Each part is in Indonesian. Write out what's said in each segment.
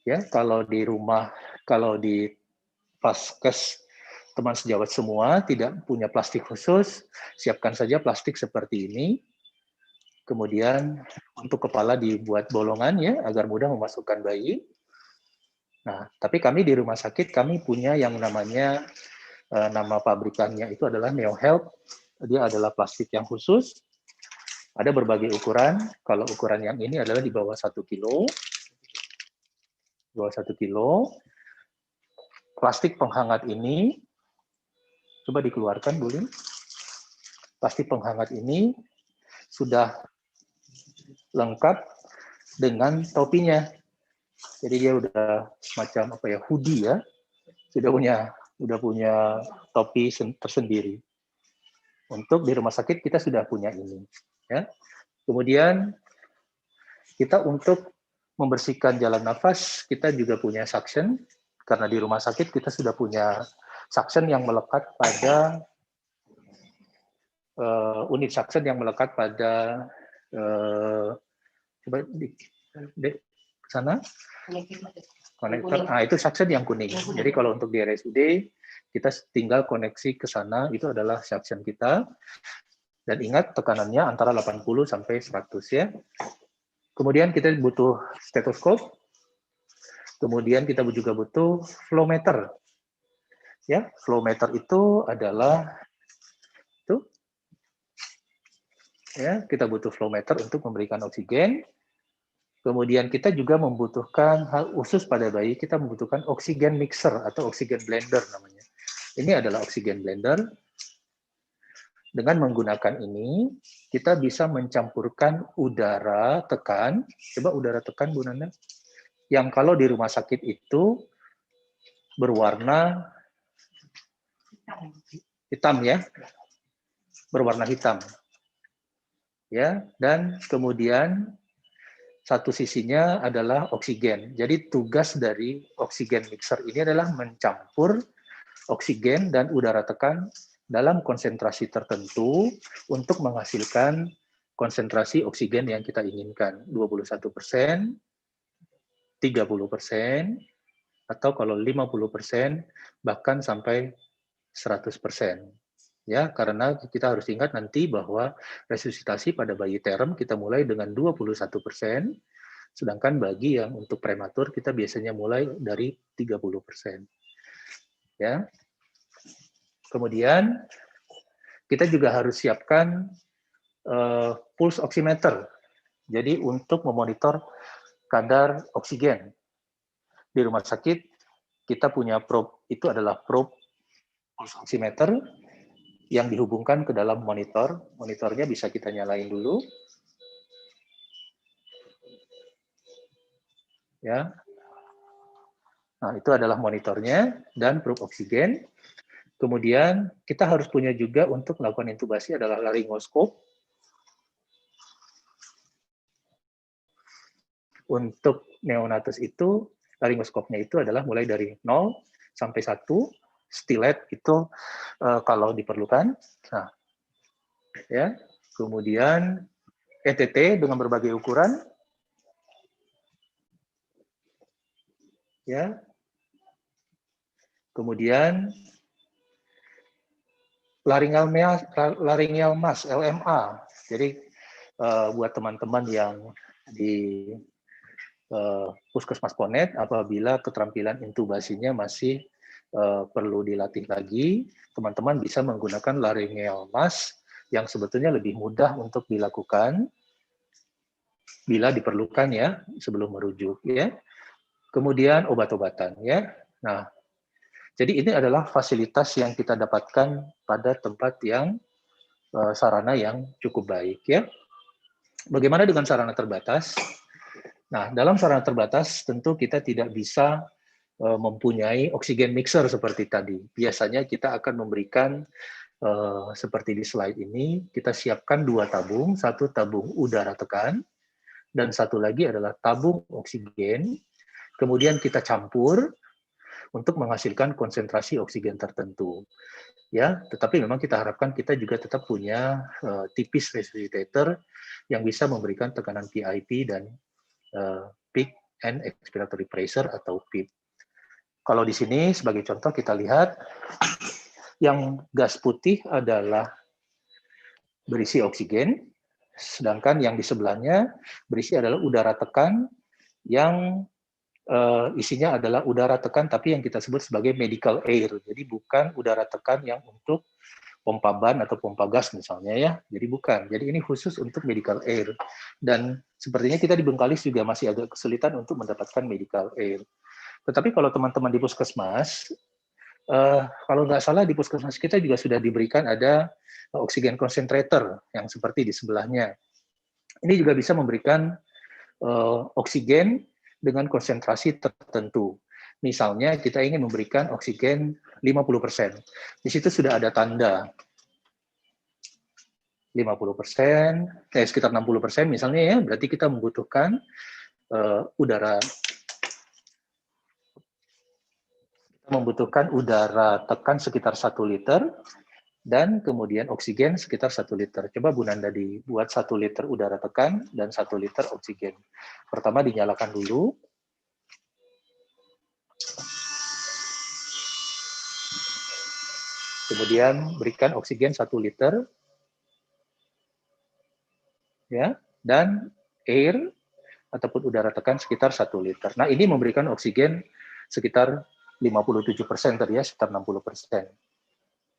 Ya, kalau di rumah, kalau di Vaskes teman sejawat semua tidak punya plastik khusus, siapkan saja plastik seperti ini. Kemudian untuk kepala dibuat bolongan ya agar mudah memasukkan bayi. Nah, tapi kami di rumah sakit kami punya yang namanya nama pabrikannya itu adalah NeoHealth. Dia adalah plastik yang khusus. Ada berbagai ukuran. Kalau ukuran yang ini adalah di bawah 1 kilo. Di bawah 1 kilo. Plastik penghangat ini coba dikeluarkan, Bu Lin. Plastik penghangat ini sudah lengkap dengan topinya. Jadi dia udah semacam apa ya, hoodie ya. Sudah punya topi tersendiri. Untuk di rumah sakit kita sudah punya ini, ya. Kemudian kita untuk membersihkan jalan nafas kita juga punya suction karena di rumah sakit kita sudah punya suction yang melekat pada unit suction yang melekat pada coba di sana konektor. Ah, itu suction yang kuning. Jadi kalau untuk di RSUD kita tinggal koneksi ke sana, itu adalah suction kita. Dan ingat tekanannya antara 80 sampai 100 ya. Kemudian kita butuh stetoskop. Kemudian kita juga butuh flow meter. Ya, flow meter itu adalah itu. Ya, kita butuh flow meter untuk memberikan oksigen. Kemudian kita juga membutuhkan hal khusus pada bayi, kita membutuhkan oksigen mixer atau oksigen blender namanya. Ini adalah oksigen blender. Dengan menggunakan ini, kita bisa mencampurkan udara tekan. Coba udara tekan, Bu Nanda. Yang kalau di rumah sakit itu berwarna hitam ya, berwarna hitam. Ya, dan kemudian satu sisinya adalah oksigen. Jadi tugas dari oksigen mixer ini adalah mencampur oksigen dan udara tekan dalam konsentrasi tertentu untuk menghasilkan konsentrasi oksigen yang kita inginkan. 21%, 30%, atau kalau 50%, bahkan sampai 100%. Ya, karena kita harus ingat nanti bahwa resusitasi pada bayi term kita mulai dengan 21%, sedangkan bagi yang untuk prematur kita biasanya mulai dari 30%. Ya. Kemudian kita juga harus siapkan pulse oximeter. Jadi untuk memonitor kadar oksigen. Di rumah sakit kita punya probe, itu adalah probe pulse oximeter yang dihubungkan ke dalam monitor. Monitornya bisa kita nyalain dulu. Ya. Nah, itu adalah monitornya dan probe oksigen. Kemudian kita harus punya juga untuk melakukan intubasi adalah laryngoskop. Untuk neonatus itu, laryngoskopnya itu adalah mulai dari 0 sampai 1, stilet itu kalau diperlukan. Nah, ya. Kemudian ETT dengan berbagai ukuran. Ya. Kemudian laryngeal mask LMA. Jadi buat teman-teman yang di Puskesmas Ponet apabila keterampilan intubasinya masih perlu dilatih lagi, teman-teman bisa menggunakan laryngeal mask yang sebetulnya lebih mudah untuk dilakukan bila diperlukan ya sebelum merujuk ya. Kemudian obat-obatan ya. Nah, jadi ini adalah fasilitas yang kita dapatkan pada tempat yang sarana yang cukup baik ya. Bagaimana dengan sarana terbatas? Nah, dalam sarana terbatas tentu kita tidak bisa mempunyai oksigen mixer seperti tadi. Biasanya kita akan memberikan seperti di slide ini, kita siapkan 2 tabung, satu tabung udara tekan dan satu lagi adalah tabung oksigen. Kemudian kita campur untuk menghasilkan konsentrasi oksigen tertentu. Ya, tetapi memang kita harapkan kita juga tetap punya tipis resuscitator yang bisa memberikan tekanan PIP dan peak and expiratory pressure atau PEEP. Kalau di sini sebagai contoh kita lihat yang gas putih adalah berisi oksigen, sedangkan yang di sebelahnya berisi adalah udara tekan yang isinya adalah udara tekan tapi yang kita sebut sebagai medical air. Jadi bukan udara tekan yang untuk pompa ban atau pompa gas misalnya ya. Jadi bukan. Jadi ini khusus untuk medical air. Dan sepertinya kita di Bengkalis juga masih agak kesulitan untuk mendapatkan medical air. Tetapi kalau teman-teman di puskesmas, kalau nggak salah di puskesmas kita juga sudah diberikan ada oksigen concentrator yang seperti di sebelahnya. Ini juga bisa memberikan oksigen dengan konsentrasi tertentu. Misalnya kita ingin memberikan oksigen 50%. Di situ sudah ada tanda 50%, sekitar 60% misalnya ya, berarti kita membutuhkan udara tekan sekitar 1 liter, dan kemudian oksigen sekitar 1 liter. Coba Bu Nanda dibuat 1 liter udara tekan dan 1 liter oksigen. Pertama dinyalakan dulu. Kemudian berikan oksigen 1 liter. Ya, dan air ataupun udara tekan sekitar 1 liter. Nah, ini memberikan oksigen sekitar 57% tadi ya, sekitar 60%.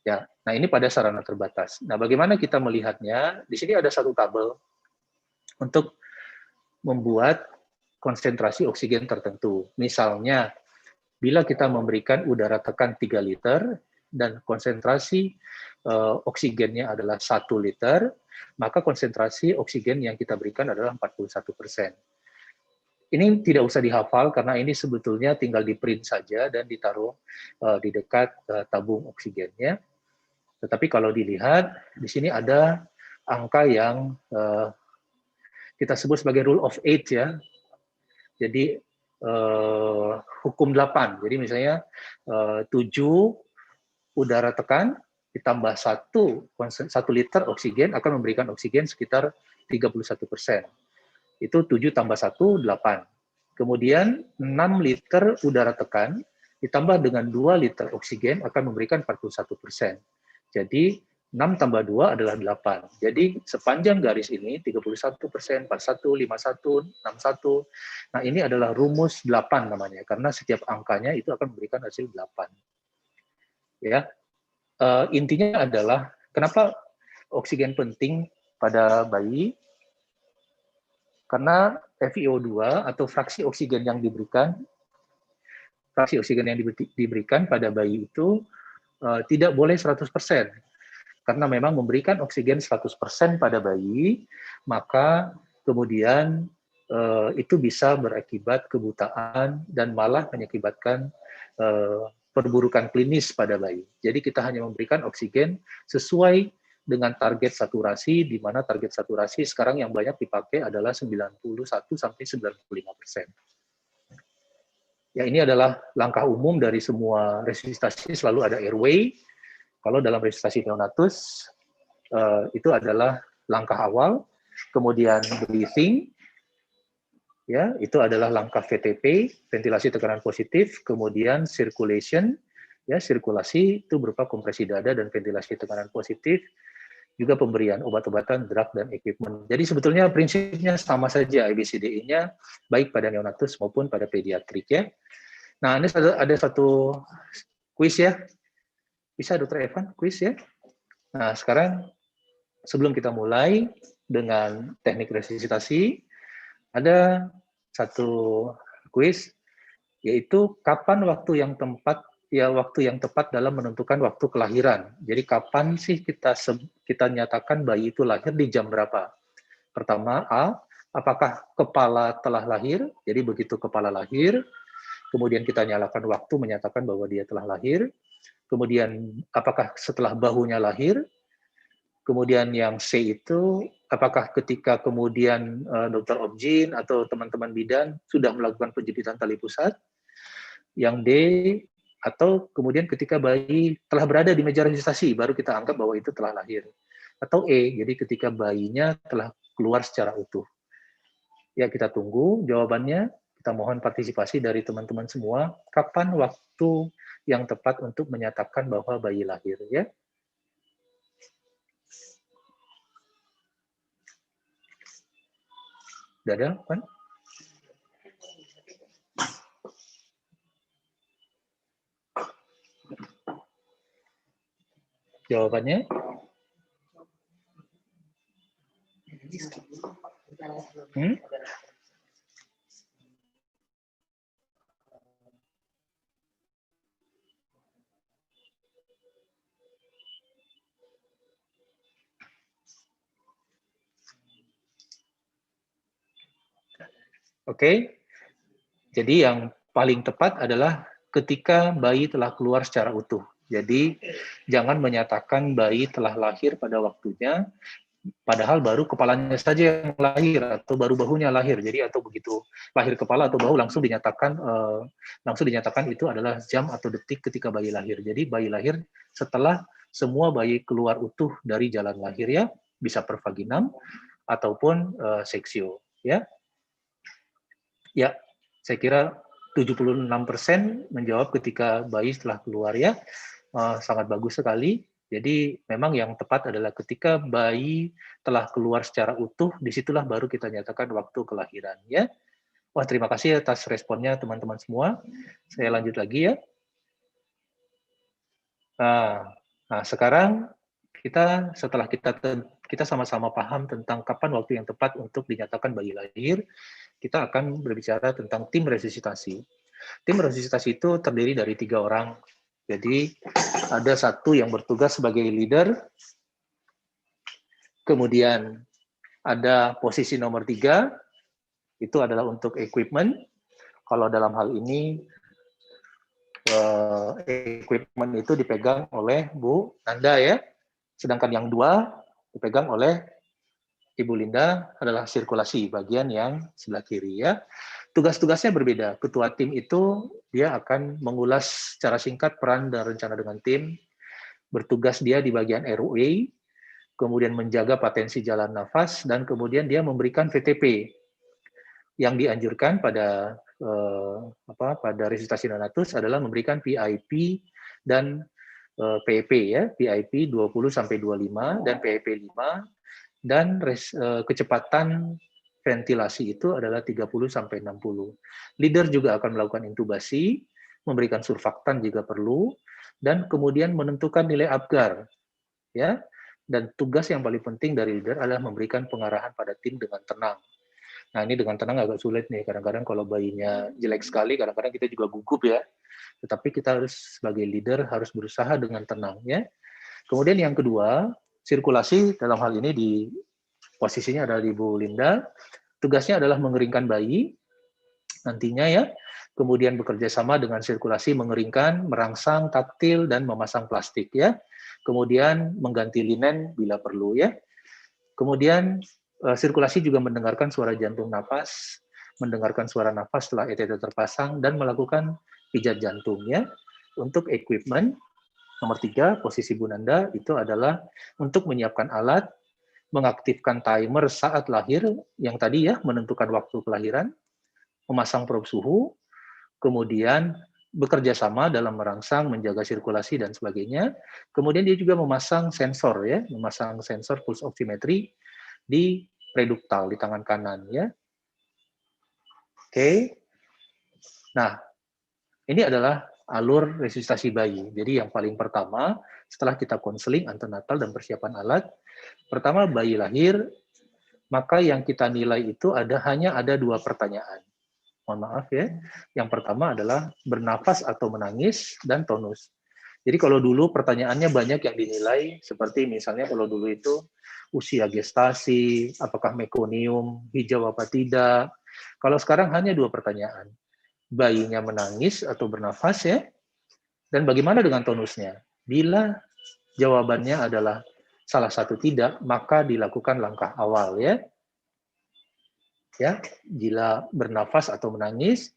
Ya, nah ini pada sarana terbatas. Nah, bagaimana kita melihatnya? Di sini ada satu tabel untuk membuat konsentrasi oksigen tertentu. Misalnya, bila kita memberikan udara tekan 3 liter dan konsentrasi oksigennya adalah 1 liter, maka konsentrasi oksigen yang kita berikan adalah 41%. Ini tidak usah dihafal karena ini sebetulnya tinggal di-print saja dan ditaruh di dekat tabung oksigennya. Tetapi kalau dilihat, di sini ada angka yang kita sebut sebagai rule of 8 ya. Jadi hukum 8. Jadi misalnya 7 udara tekan ditambah 1 liter oksigen akan memberikan oksigen sekitar 31%. Itu 7 tambah 1, 8. Kemudian 6 liter udara tekan ditambah dengan 2 liter oksigen akan memberikan 41%. Jadi 6 tambah 2 adalah 8. Jadi sepanjang garis ini 31%, 41, 51, 61. Nah, ini adalah rumus 8 namanya karena setiap angkanya itu akan memberikan hasil 8. Ya. Intinya adalah kenapa oksigen penting pada bayi? Karena FiO2 atau fraksi oksigen yang diberikan pada bayi itu tidak boleh 100%. Karena memang memberikan oksigen 100% pada bayi, maka kemudian itu bisa berakibat kebutaan dan malah mengakibatkan perburukan klinis pada bayi. Jadi kita hanya memberikan oksigen sesuai dengan target saturasi, di mana target saturasi sekarang yang banyak dipakai adalah 91-95%. Ya, ini adalah langkah umum dari semua resusitasi, selalu ada airway. Kalau dalam resusitasi neonatus, itu adalah langkah awal, kemudian breathing, ya, itu adalah langkah VTP, ventilasi tekanan positif, kemudian circulation, ya, sirkulasi itu berupa kompresi dada dan ventilasi tekanan positif, juga pemberian obat-obatan, drug, dan equipment. Jadi sebetulnya prinsipnya sama saja ABCDE-nya, baik pada neonatus maupun pada pediatrik ya. Nah, ini ada satu kuis ya. Bisa Dr. Evan, kuis ya? Nah, sekarang sebelum kita mulai dengan teknik resusitasi, ada satu kuis, yaitu kapan waktu yang tepat dalam menentukan waktu kelahiran. Jadi kapan sih kita nyatakan bayi itu lahir di jam berapa? Pertama, A, apakah kepala telah lahir? Jadi begitu kepala lahir, kemudian kita nyalakan waktu menyatakan bahwa dia telah lahir. Kemudian apakah setelah bahunya lahir? Kemudian yang C itu, apakah ketika kemudian dokter obgyn atau teman-teman bidan sudah melakukan penjepitan tali pusat? Yang D, atau kemudian ketika bayi telah berada di meja resusitasi, baru kita anggap bahwa itu telah lahir. Atau E, jadi ketika bayinya telah keluar secara utuh. Ya, kita tunggu jawabannya. Kita mohon partisipasi dari teman-teman semua. Kapan waktu yang tepat untuk menyatakan bahwa bayi lahir, ya? Udah ada, kan? Jawabannya? Oke, jadi yang paling tepat adalah ketika bayi telah keluar secara utuh. Jadi jangan menyatakan bayi telah lahir pada waktunya, padahal baru kepalanya saja yang lahir atau baru bahunya lahir. Jadi atau begitu lahir kepala atau bahu langsung dinyatakan itu adalah jam atau detik ketika bayi lahir. Jadi bayi lahir setelah semua bayi keluar utuh dari jalan lahir, ya, bisa per vaginam ataupun seksio, ya. Ya, saya kira 76% menjawab ketika bayi setelah keluar, ya. Sangat bagus sekali. Jadi memang yang tepat adalah ketika bayi telah keluar secara utuh, disitulah baru kita nyatakan waktu kelahiran, ya. Wah, terima kasih atas responnya teman-teman semua. Saya lanjut lagi, ya. Nah, sekarang setelah kita sama-sama paham tentang kapan waktu yang tepat untuk dinyatakan bayi lahir, kita akan berbicara tentang tim resusitasi. Tim resusitasi itu terdiri dari 3 orang. Jadi ada satu yang bertugas sebagai leader, kemudian ada posisi nomor 3, itu adalah untuk equipment. Kalau dalam hal ini, equipment itu dipegang oleh Bu Nanda, ya. Sedangkan yang 2 dipegang oleh Ibu Linda adalah sirkulasi, bagian yang sebelah kiri, ya. Tugas-tugasnya berbeda. Ketua tim itu dia akan mengulas secara singkat peran dan rencana dengan tim, bertugas dia di bagian ROA, kemudian menjaga potensi jalan nafas, dan kemudian dia memberikan VTP. Yang dianjurkan pada resusitasi neonatus adalah memberikan PIP dan PEP, ya, PIP 20-25 dan PEP 5, dan kecepatan ventilasi itu adalah 30-60. Leader juga akan melakukan intubasi, memberikan surfaktan jika perlu, dan kemudian menentukan nilai Apgar, ya. Dan tugas yang paling penting dari leader adalah memberikan pengarahan pada tim dengan tenang. Nah, ini dengan tenang agak sulit nih. Kadang-kadang kalau bayinya jelek sekali, kadang-kadang kita juga gugup, ya. Tetapi kita harus sebagai leader harus berusaha dengan tenang, ya. Kemudian yang kedua, sirkulasi dalam hal ini di posisinya adalah di Bu Linda. Tugasnya adalah mengeringkan bayi nantinya, ya. Kemudian bekerja sama dengan sirkulasi mengeringkan, merangsang, taktil, dan memasang plastik, ya. Kemudian mengganti linen bila perlu, ya. Kemudian sirkulasi juga mendengarkan suara jantung napas, mendengarkan suara nafas setelah ETT terpasang, dan melakukan pijat jantung, ya. Untuk equipment, nomor 3, posisi Bu Nanda, itu adalah untuk menyiapkan alat, mengaktifkan timer saat lahir, yang tadi, ya, menentukan waktu kelahiran, memasang probe suhu, kemudian bekerja sama dalam merangsang, menjaga sirkulasi, dan sebagainya. Kemudian dia juga memasang sensor, ya, memasang sensor pulse oximetry di preduktal, di tangan kanan, ya. Oke. Nah, ini adalah alur resusitasi bayi. Jadi yang paling pertama, setelah kita konseling antenatal dan persiapan alat, pertama bayi lahir, maka yang kita nilai itu hanya ada 2 pertanyaan. Mohon maaf, ya. Yang pertama adalah bernafas atau menangis, dan tonus. Jadi kalau dulu pertanyaannya banyak yang dinilai, seperti misalnya kalau dulu itu usia gestasi, apakah mekonium, hijau apa tidak. Kalau sekarang hanya 2 pertanyaan. Bayinya menangis atau bernafas, ya, dan bagaimana dengan tonusnya? Bila jawabannya adalah salah satu tidak, maka dilakukan langkah awal, ya. Ya, bila bernafas atau menangis,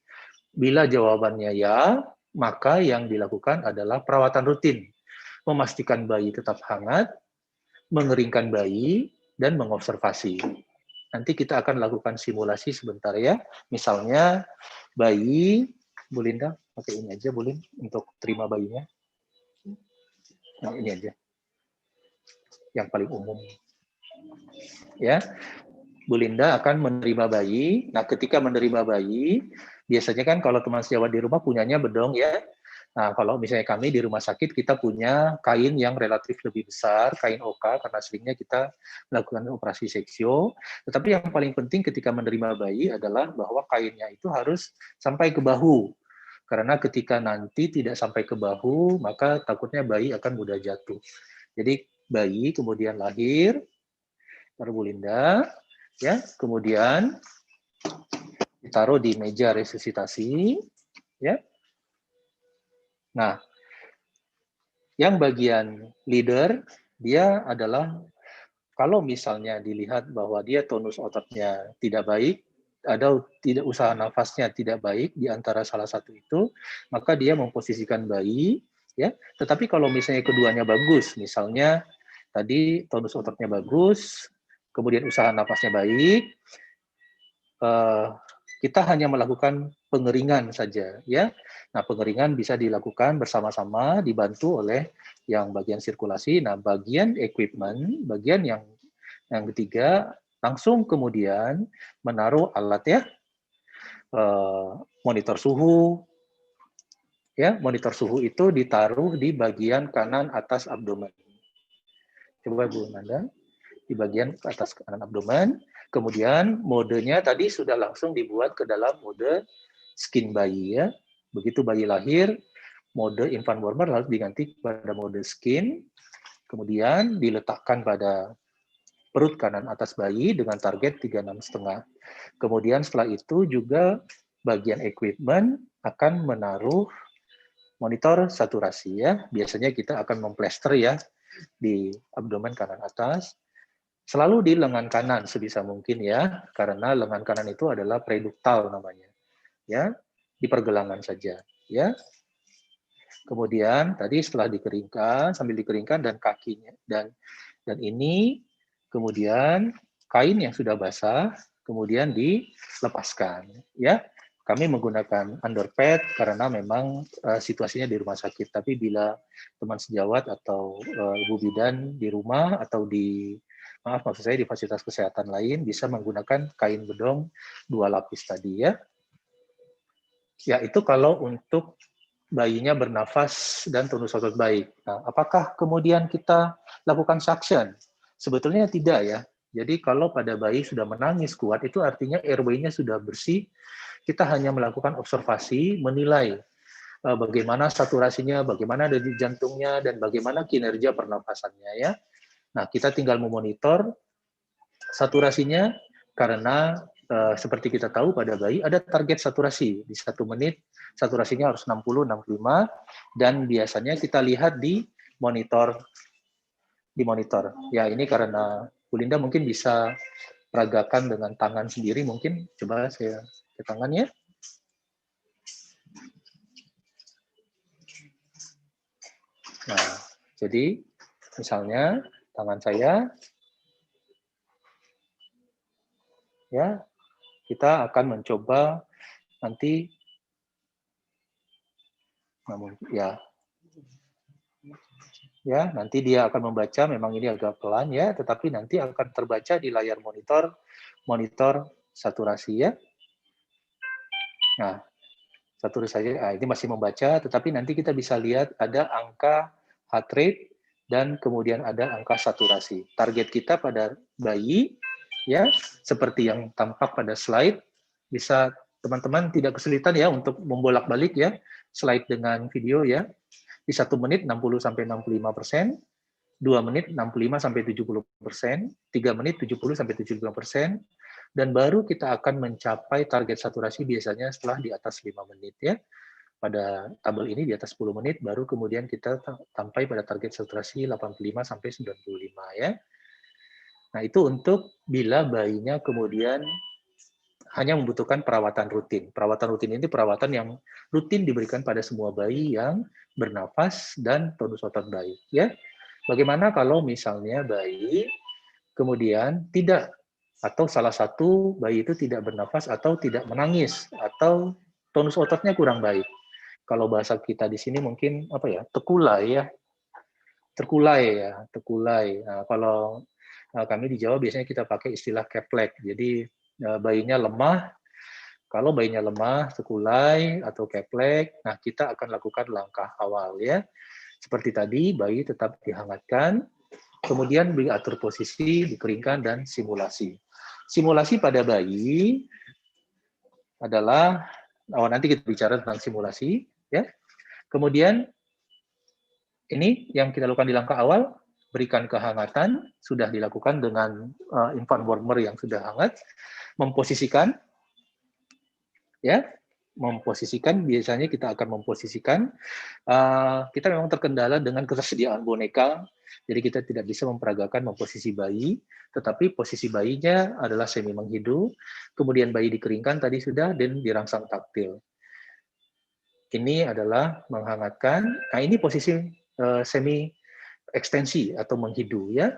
bila jawabannya ya, maka yang dilakukan adalah perawatan rutin, memastikan bayi tetap hangat, mengeringkan bayi, dan mengobservasi. Nanti kita akan lakukan simulasi sebentar ya. Misalnya bayi, Bu Linda, pakai ini aja Bu Lin, untuk terima bayinya. Nah, ini aja, yang paling umum. Ya, Bu Linda akan menerima bayi. Nah, ketika menerima bayi, biasanya kan kalau teman sejawat di rumah punyanya bedong ya. Nah, kalau misalnya kami di rumah sakit, kita punya kain yang relatif lebih besar, kain oka, karena seringnya kita melakukan operasi seksio. Tetapi yang paling penting ketika menerima bayi adalah bahwa kainnya itu harus sampai ke bahu. Karena ketika nanti tidak sampai ke bahu, maka takutnya bayi akan mudah jatuh. Jadi bayi kemudian lahir, baru Bu Linda, ya, kemudian ditaruh di meja resusitasi, ya. Nah, yang bagian leader, dia adalah kalau misalnya dilihat bahwa dia tonus ototnya tidak baik, ada tidak usaha nafasnya tidak baik di antara salah satu itu, maka dia memposisikan bayi, ya. Tetapi kalau misalnya keduanya bagus, misalnya tadi tonus ototnya bagus, kemudian usaha nafasnya baik, kita hanya melakukan pengeringan saja, ya. Nah, pengeringan bisa dilakukan bersama-sama, dibantu oleh yang bagian sirkulasi. Nah, bagian equipment, bagian yang ketiga, langsung kemudian menaruh alat ya, monitor suhu, ya. Monitor suhu itu ditaruh di bagian kanan atas abdomen. Coba Bu Nanda, di bagian atas kanan abdomen. Kemudian modenya tadi sudah langsung dibuat ke dalam mode skin bayi ya. Begitu bayi lahir, mode infant warmer lalu diganti pada mode skin. Kemudian diletakkan pada perut kanan atas bayi dengan target 36,5. Kemudian setelah itu juga bagian equipment akan menaruh monitor saturasi ya. Biasanya kita akan memplester ya di abdomen kanan atas. Selalu di lengan kanan sebisa mungkin ya, karena lengan kanan itu adalah preduktal namanya. Ya, di pergelangan saja, ya. Kemudian tadi setelah dikeringkan, sambil dikeringkan dan kakinya dan ini kemudian kain yang sudah basah kemudian dilepaskan, ya. Kami menggunakan underpad karena memang situasinya di rumah sakit. Tapi bila teman sejawat atau ibu bidan di rumah atau di maksud saya di fasilitas kesehatan lain bisa menggunakan kain bedong 2 lapis tadi ya. Ya, itu kalau untuk bayinya bernafas dan tonus otot baik. Nah, apakah kemudian kita lakukan suction? Sebetulnya tidak ya. Jadi kalau pada bayi sudah menangis kuat, itu artinya airway-nya sudah bersih. Kita hanya melakukan observasi, menilai bagaimana saturasinya, bagaimana denyut jantungnya, dan bagaimana kinerja pernapasannya ya. Nah, kita tinggal memonitor saturasinya karena seperti kita tahu pada bayi ada target saturasi di 1 menit saturasinya harus 60-65 dan biasanya kita lihat di monitor ya ini karena Bu Linda mungkin bisa peragakan dengan tangan sendiri mungkin coba saya ke tangannya. Nah jadi misalnya tangan saya ya kita akan mencoba nanti namun ya nanti dia akan membaca memang ini agak pelan ya tetapi nanti akan terbaca di layar monitor saturasi ya. Nah saturasi ini masih membaca tetapi nanti kita bisa lihat ada angka heart rate dan kemudian ada angka saturasi. Target kita pada bayi ya seperti yang tampak pada slide, bisa teman-teman tidak kesulitan ya untuk membolak-balik ya slide dengan video ya. Di 1 menit 60-65%, 2 menit 65-70%, 3 menit 70-75%, dan baru kita akan mencapai target saturasi biasanya setelah di atas 5 menit ya. Pada tabel ini di atas 10 menit baru kemudian kita sampai pada target saturasi 85-95 ya. Nah, itu untuk bila bayinya kemudian hanya membutuhkan perawatan rutin. Perawatan rutin ini perawatan yang rutin diberikan pada semua bayi yang bernafas dan tonus otot baik. Ya, bagaimana kalau misalnya bayi kemudian tidak atau salah satu bayi itu tidak bernafas atau tidak menangis atau tonus ototnya kurang baik. Kalau bahasa kita di sini mungkin apa ya, tekulai ya, terkulai. Nah, kalau kami di Jawa biasanya kita pakai istilah keplek. Jadi bayinya lemah. Kalau bayinya lemah, tekulai atau keplek, nah kita akan lakukan langkah awal ya. Seperti tadi, bayi tetap dihangatkan, kemudian diatur posisi, dikeringkan, dan simulasi. Simulasi pada bayi adalah, nanti kita bicara tentang simulasi, ya. Kemudian ini yang kita lakukan di langkah awal, berikan kehangatan, sudah dilakukan dengan infant warmer yang sudah hangat, memposisikan, ya, memposisikan, biasanya kita akan memposisikan, kita memang terkendala dengan ketersediaan boneka, jadi kita tidak bisa memperagakan memposisi bayi, tetapi posisi bayinya adalah semi menghidu, kemudian bayi dikeringkan tadi sudah, dan dirangsang taktil. Ini adalah menghangatkan, nah ini posisi semi ekstensi atau menghidu ya.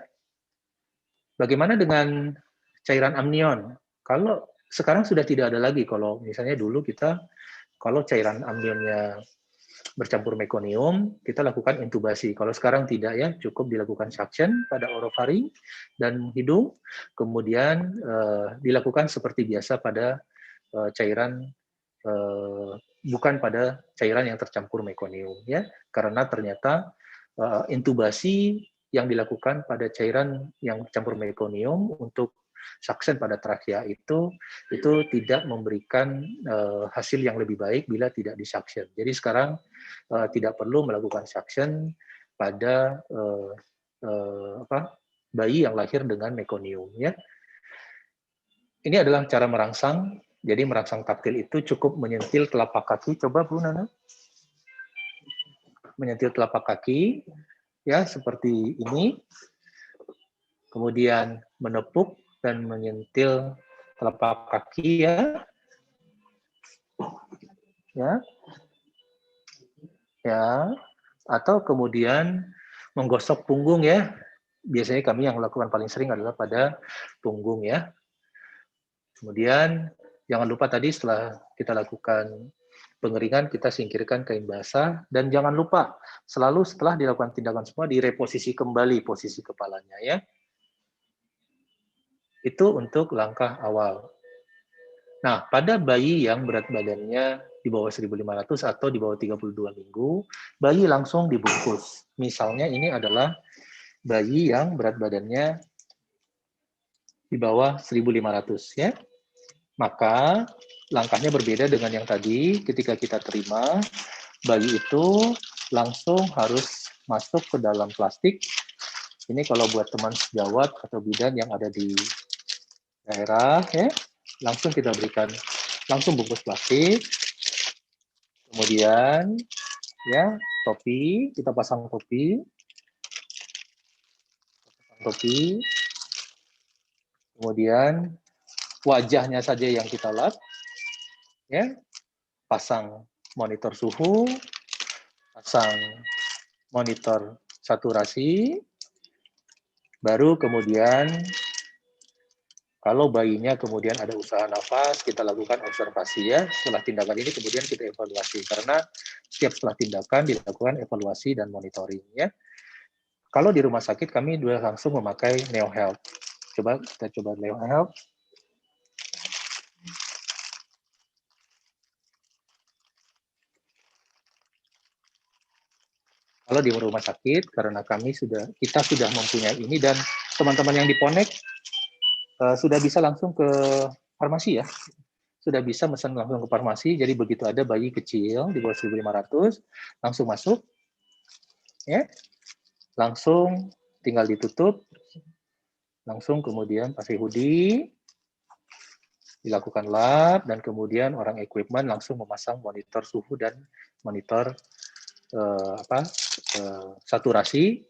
Bagaimana dengan cairan amnion? Kalau sekarang sudah tidak ada lagi, kalau misalnya dulu kita kalau cairan amnionnya bercampur mekonium, kita lakukan intubasi. Kalau sekarang tidak ya, cukup dilakukan suction pada orofaring dan hidung, kemudian dilakukan seperti biasa pada cairan bukan pada cairan yang tercampur mekonium ya, karena ternyata intubasi yang dilakukan pada cairan yang campur mekonium untuk suction pada trakea itu tidak memberikan hasil yang lebih baik bila tidak disuction. Jadi sekarang tidak perlu melakukan suction pada bayi yang lahir dengan mekonium ya. Ini adalah cara merangsang. Jadi merangsang taktil itu cukup menyentil telapak kaki. Coba Bu Nana. Menyentil telapak kaki ya seperti ini. Kemudian menepuk dan menyentil telapak kaki ya. Ya. Ya. Atau kemudian menggosok punggung ya. Biasanya kami yang melakukan paling sering adalah pada punggung ya. Kemudian jangan lupa tadi setelah kita lakukan pengeringan, kita singkirkan kain basah, dan jangan lupa selalu setelah dilakukan tindakan semua direposisi kembali posisi kepalanya ya. Itu untuk langkah awal. Nah, pada bayi yang berat badannya di bawah 1.500 atau di bawah 32 minggu, bayi langsung dibungkus. Misalnya ini adalah bayi yang berat badannya di bawah 1.500 ya. Maka langkahnya berbeda dengan yang tadi. Ketika kita terima, bayi itu langsung harus masuk ke dalam plastik. Ini kalau buat teman sejawat atau bidan yang ada di daerah, ya, langsung kita berikan langsung bungkus plastik. Kemudian, ya, topi, kita pasang topi. Kemudian wajahnya saja yang kita lap, ya, pasang monitor suhu, pasang monitor saturasi, baru kemudian kalau bayinya kemudian ada usaha nafas, kita lakukan observasi ya. Setelah tindakan ini kemudian kita evaluasi, karena setiap setelah tindakan dilakukan evaluasi dan monitoring ya. Kalau di rumah sakit kami sudah langsung memakai NeoHealth. Kita coba NeoHealth. Kalau di rumah sakit, karena kita sudah mempunyai ini, dan teman-teman yang di Ponek sudah bisa langsung ke farmasi ya. Sudah bisa pesan langsung ke farmasi, jadi begitu ada bayi kecil di bawah 1.500, langsung masuk, ya, langsung tinggal ditutup, langsung kemudian pakai hoodie, dilakukan lab, dan kemudian orang equipment langsung memasang monitor suhu dan monitor saturasi,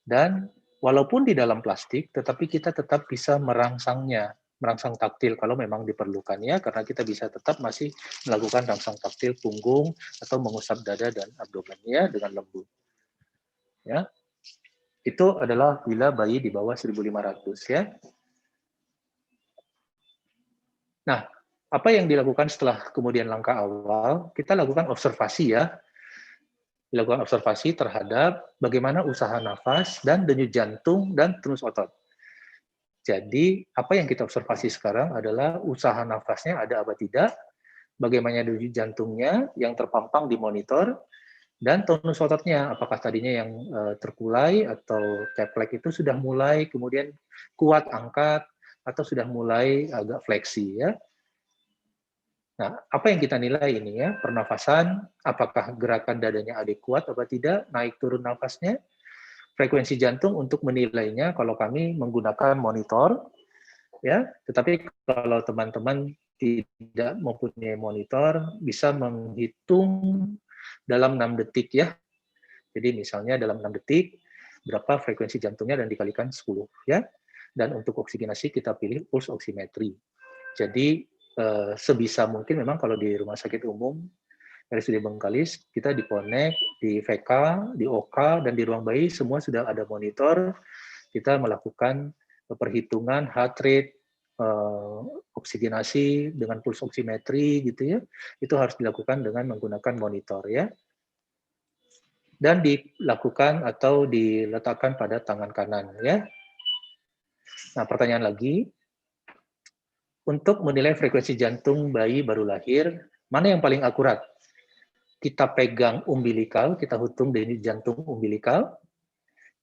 dan walaupun di dalam plastik, tetapi kita tetap bisa merangsang taktil kalau memang diperlukan ya, karena kita bisa tetap masih melakukan rangsang taktil punggung atau mengusap dada dan abdomennya dengan lembut. Ya. Itu adalah bila bayi di bawah 1.500 ya. Nah, apa yang dilakukan setelah kemudian langkah awal? Kita lakukan observasi ya, dilakukan observasi terhadap bagaimana usaha nafas dan denyut jantung dan tonus otot. Jadi, apa yang kita observasi sekarang adalah usaha nafasnya ada apa tidak, bagaimana denyut jantungnya yang terpampang di monitor, dan tonus ototnya, apakah tadinya yang terkulai atau teplek itu sudah mulai kemudian kuat angkat, atau sudah mulai agak fleksi ya. Nah, apa yang kita nilai ini ya, pernafasan, apakah gerakan dadanya adekuat atau tidak, naik turun nafasnya, frekuensi jantung untuk menilainya kalau kami menggunakan monitor, ya. Tetapi kalau teman-teman tidak mempunyai monitor, bisa menghitung dalam 6 detik ya. Jadi misalnya dalam 6 detik, berapa frekuensi jantungnya dan dikalikan 10 ya. Dan untuk oksigenasi kita pilih pulse oximetry. Jadi sebisa mungkin memang kalau di rumah sakit umum RSUD Bengkalis, kita di Ponek, di VK, di OK, dan di ruang bayi semua sudah ada monitor. Kita melakukan perhitungan heart rate, oksigenasi dengan pulse oximetry gitu ya. Itu harus dilakukan dengan menggunakan monitor ya. Dan dilakukan atau diletakkan pada tangan kanan ya. Nah, pertanyaan lagi, untuk menilai frekuensi jantung bayi baru lahir, mana yang paling akurat? Kita pegang umbilikal, kita hitung denyut jantung umbilikal,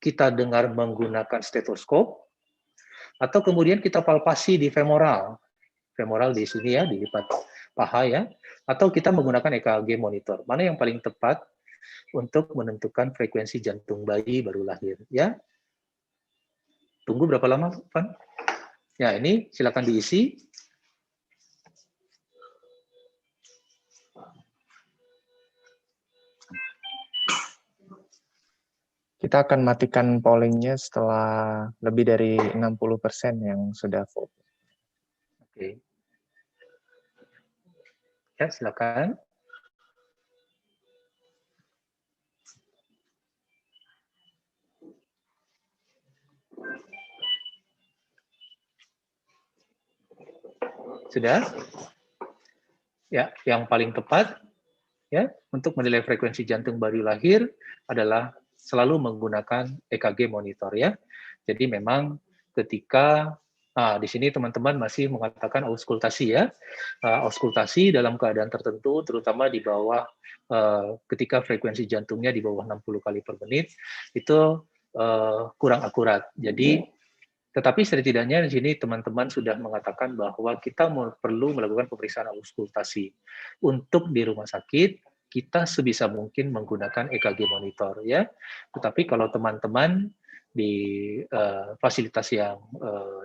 kita dengar menggunakan stetoskop, atau kemudian kita palpasi di femoral di sini ya, di lipat paha ya, atau kita menggunakan EKG monitor. Mana yang paling tepat untuk menentukan frekuensi jantung bayi baru lahir ya? Tunggu berapa lama, Van? Ya, ini silakan diisi. Kita akan matikan pollingnya setelah lebih dari 60% yang sudah vote. Oke. Ya, silakan. Sudah? Ya, yang paling tepat ya untuk menilai frekuensi jantung baru lahir adalah selalu menggunakan EKG monitor ya. Jadi memang ketika di sini teman-teman masih mengatakan auskultasi ya. Auskultasi dalam keadaan tertentu terutama di bawah ketika frekuensi jantungnya di bawah 60 kali per menit itu kurang akurat. Jadi tetapi setidaknya di sini teman-teman sudah mengatakan bahwa kita perlu melakukan pemeriksaan auskultasi. Untuk di rumah sakit, kita sebisa mungkin menggunakan EKG monitor ya. Tetapi kalau teman-teman di fasilitas yang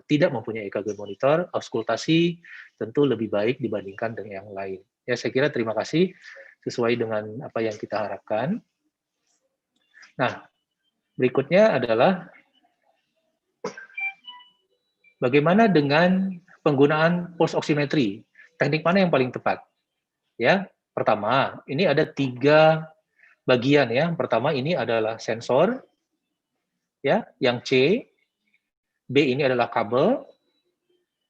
tidak mempunyai EKG monitor, auskultasi tentu lebih baik dibandingkan dengan yang lain. Ya, saya kira terima kasih sesuai dengan apa yang kita harapkan. Nah, berikutnya adalah bagaimana dengan penggunaan pulse oximetry? Teknik mana yang paling tepat? Ya, pertama, ini ada 3 bagian ya. Pertama ini adalah sensor, ya, yang C. B ini adalah kabel,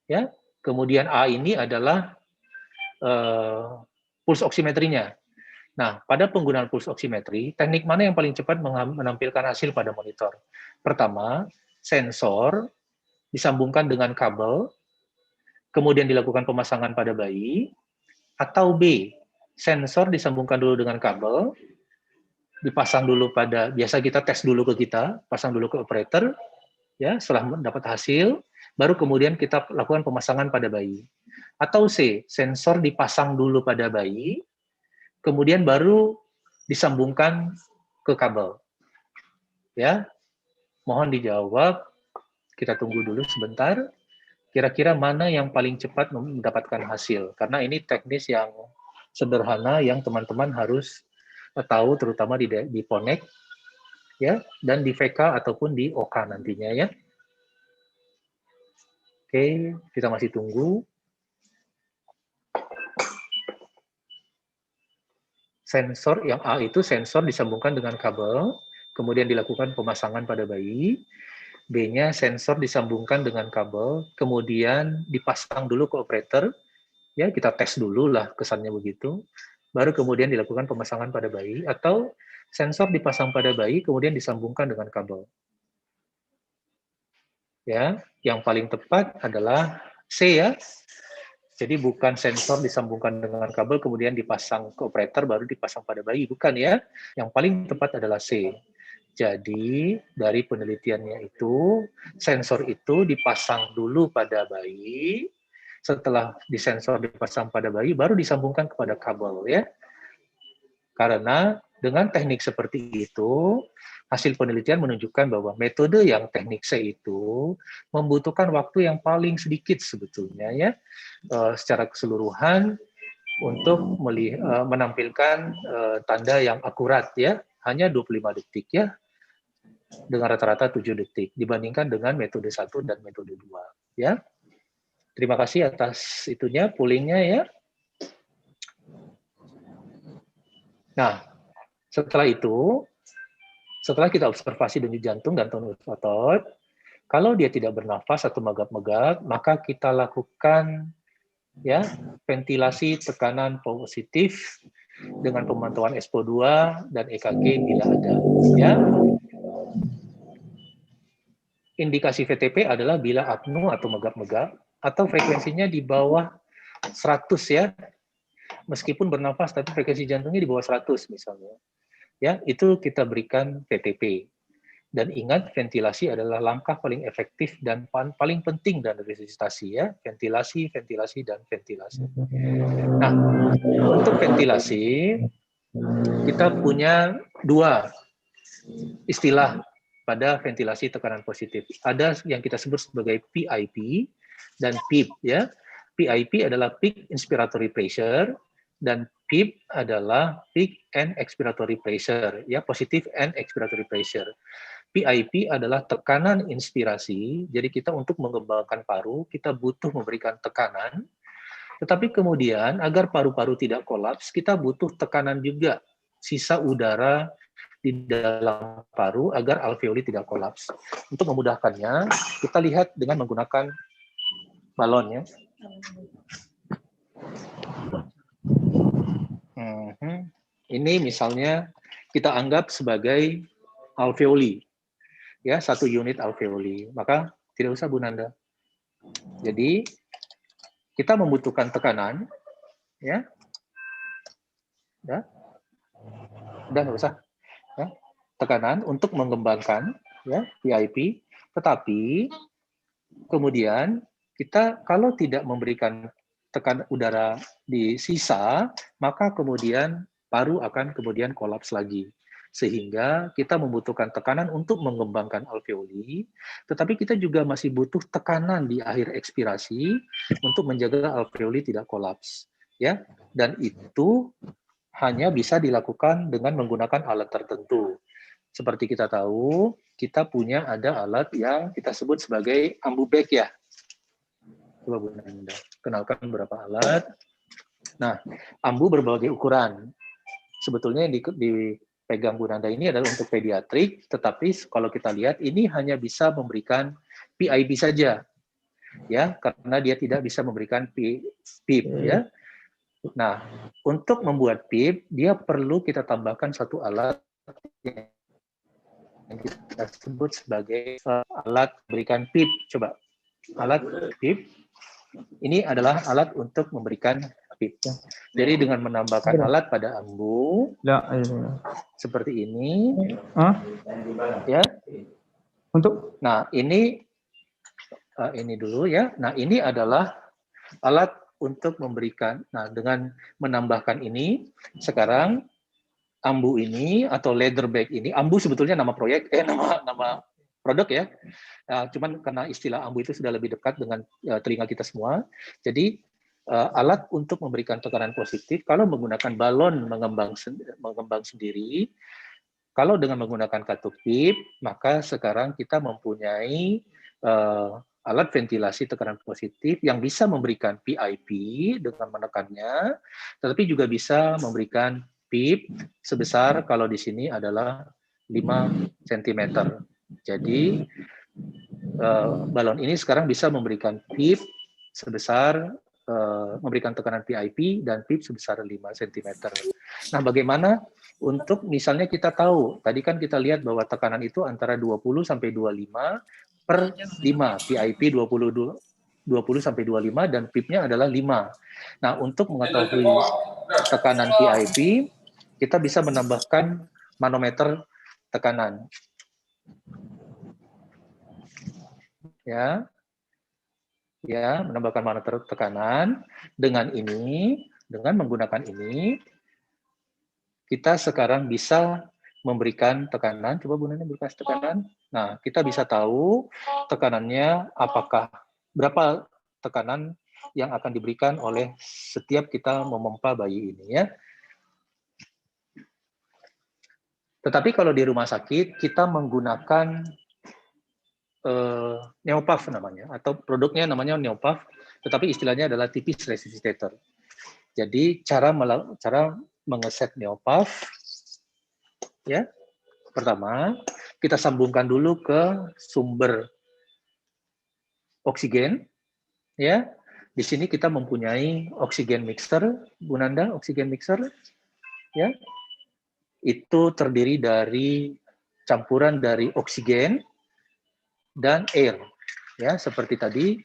ya. Kemudian A ini adalah pulse oximetrinya. Nah, pada penggunaan pulse oximetry, teknik mana yang paling cepat menampilkan hasil pada monitor? Pertama, sensor disambungkan dengan kabel, kemudian dilakukan pemasangan pada bayi, atau B, sensor disambungkan dulu dengan kabel, dipasang dulu pada, biasa kita tes dulu ke kita, pasang dulu ke operator, ya, setelah mendapat hasil, baru kemudian kita lakukan pemasangan pada bayi. Atau C, sensor dipasang dulu pada bayi, kemudian baru disambungkan ke kabel. Ya, mohon dijawab, kita tunggu dulu sebentar. Kira-kira mana yang paling cepat mendapatkan hasil? Karena ini teknis yang sederhana yang teman-teman harus tahu, terutama di Ponek, ya, dan di VK ataupun di OK nantinya ya. Oke, kita masih tunggu. Sensor yang A itu sensor disambungkan dengan kabel, kemudian dilakukan pemasangan pada bayi. B-nya sensor disambungkan dengan kabel, kemudian dipasang dulu ke operator, Ya, kita tes dulu lah kesannya begitu. Baru kemudian dilakukan pemasangan pada bayi, atau sensor dipasang pada bayi kemudian disambungkan dengan kabel. Ya, yang paling tepat adalah C ya. Jadi bukan sensor disambungkan dengan kabel kemudian dipasang ke operator baru dipasang pada bayi, bukan ya. Yang paling tepat adalah C. Jadi dari penelitiannya itu sensor itu dipasang dulu pada bayi, setelah disensor dipasang pada bayi baru disambungkan kepada kabel ya. Karena dengan teknik seperti itu hasil penelitian menunjukkan bahwa metode yang teknik C itu membutuhkan waktu yang paling sedikit sebetulnya ya, secara keseluruhan untuk menampilkan tanda yang akurat ya, hanya 25 detik ya, dengan rata-rata 7 detik dibandingkan dengan metode 1 dan metode 2 ya. Terima kasih atas itunya pollingnya ya. Nah, setelah itu, setelah kita observasi denyut jantung dan tonus otot, kalau dia tidak bernafas atau megap-megap, maka kita lakukan ya ventilasi tekanan positif dengan pemantauan SpO2 dan EKG bila ada. Ya. Indikasi VTP adalah bila apnu atau megap-megap atau frekuensinya di bawah 100 ya. Meskipun bernafas tapi frekuensi jantungnya di bawah 100 misalnya. Ya, itu kita berikan VTP. Dan ingat, ventilasi adalah langkah paling efektif dan paling penting dalam resusitasi ya. Ventilasi, ventilasi, dan ventilasi. Nah, untuk ventilasi, kita punya dua istilah pada ventilasi tekanan positif. Ada yang kita sebut sebagai PIP dan PIP ya. PIP adalah Peak Inspiratory Pressure dan PIP adalah Peak and Expiratory Pressure ya, Positive and Expiratory Pressure. PIP adalah tekanan inspirasi, jadi kita untuk mengembangkan paru, kita butuh memberikan tekanan, tetapi kemudian agar paru-paru tidak kolaps, kita butuh tekanan juga, sisa udara di dalam paru agar alveoli tidak kolaps. Untuk memudahkannya, kita lihat dengan menggunakan balon ya. Ini misalnya kita anggap sebagai alveoli. Ya, 1 unit alveoli, maka tidak usah Bu Nanda. Jadi kita membutuhkan tekanan, ya, udah nggak usah, ya, tekanan untuk mengembangkan, ya, PIP. Tetapi kemudian kita kalau tidak memberikan tekanan udara di sisa, maka kemudian paru akan kemudian kolaps lagi. Sehingga kita membutuhkan tekanan untuk mengembangkan alveoli, tetapi kita juga masih butuh tekanan di akhir ekspirasi untuk menjaga alveoli tidak kolaps, ya. Dan itu hanya bisa dilakukan dengan menggunakan alat tertentu. Seperti kita tahu, kita punya ada alat yang kita sebut sebagai AmbuBag ya. Coba Bu Nanda kenalkan beberapa alat. Nah, ambu berbagai ukuran. Sebetulnya yang dipegang Bu Nanda ini adalah untuk pediatrik, tetapi kalau kita lihat ini hanya bisa memberikan PIP saja, ya, karena dia tidak bisa memberikan PIP, ya. Nah, untuk membuat PIP, dia perlu kita tambahkan satu alat yang kita sebut sebagai alat berikan PIP. Coba, alat PIP. Ini adalah alat untuk memberikan PIP. Jadi dengan menambahkan alat pada ambu seperti ini, ya. Nah ini dulu ya. Nah ini adalah alat untuk memberikan. Nah dengan menambahkan ini, sekarang ambu ini atau leather bag ini, ambu sebetulnya nama proyek, nama produk ya. Cuman karena istilah ambu itu sudah lebih dekat dengan telinga kita semua, jadi alat untuk memberikan tekanan positif kalau menggunakan balon mengembang sendiri, kalau dengan menggunakan katup PIP, maka sekarang kita mempunyai alat ventilasi tekanan positif yang bisa memberikan PIP dengan menekannya, tetapi juga bisa memberikan PIP sebesar kalau di sini adalah 5 cm. Jadi balon ini sekarang bisa memberikan PIP sebesar memberikan tekanan PIP dan PIP sebesar 5 cm. Nah, bagaimana untuk misalnya kita tahu, tadi kan kita lihat bahwa tekanan itu antara 20 sampai 25 per 5, PIP 20 sampai 25 dan PIP-nya adalah 5. Nah, untuk mengetahui tekanan PIP, kita bisa menambahkan manometer tekanan. Ya, menambahkan manometer tekanan. Dengan menggunakan ini, kita sekarang bisa memberikan tekanan. Coba Bu Nana berikan tekanan. Nah, kita bisa tahu tekanannya apakah berapa tekanan yang akan diberikan oleh setiap kita memompa bayi ini ya. Tetapi kalau di rumah sakit kita menggunakan Neopuff namanya, atau produknya namanya Neopuff, tetapi istilahnya adalah tipis resuscitator. Jadi cara mengeset Neopuff, ya, pertama kita sambungkan dulu ke sumber oksigen, ya. Di sini kita mempunyai oksigen mixer, Bu Nanda, oksigen mixer, ya. Itu terdiri dari campuran dari oksigen dan air, ya, seperti tadi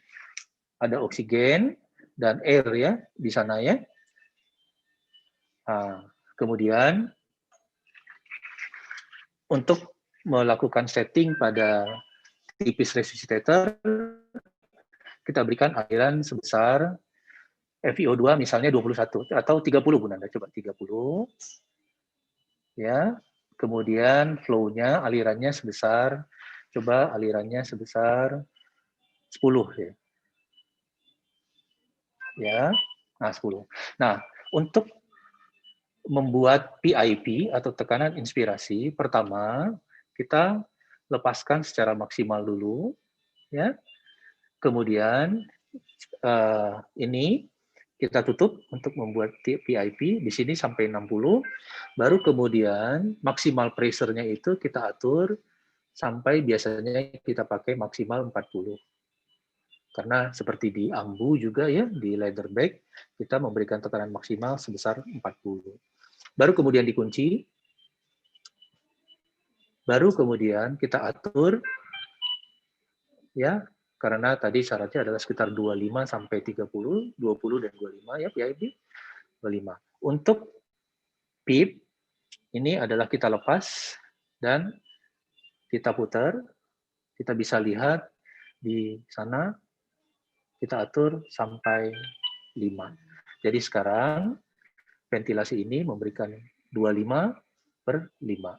ada oksigen dan air ya di sana ya. Nah, kemudian untuk melakukan setting pada tipis resuscitator, kita berikan aliran sebesar FiO2 misalnya 21 atau 30 Bu Nanda, coba 30. Ya. Kemudian flow-nya, alirannya sebesar, coba alirannya sebesar 10 ya. Ya. Nah, 10. Nah, untuk membuat PIP atau tekanan inspirasi, pertama kita lepaskan secara maksimal dulu, ya. Kemudian ini kita tutup untuk membuat PIP di sini sampai 60, baru kemudian maksimal pressure-nya itu kita atur sampai biasanya kita pakai maksimal 40. Karena seperti di ambu juga ya, di leather bag, kita memberikan tekanan maksimal sebesar 40. Baru kemudian dikunci, baru kemudian kita atur, ya, karena tadi syaratnya adalah sekitar 25 sampai 30, 20 dan 25 ya, PIP 25. Untuk PIP, ini adalah kita lepas dan kita putar, kita bisa lihat di sana, kita atur sampai 5. Jadi sekarang ventilasi ini memberikan 25 per 5.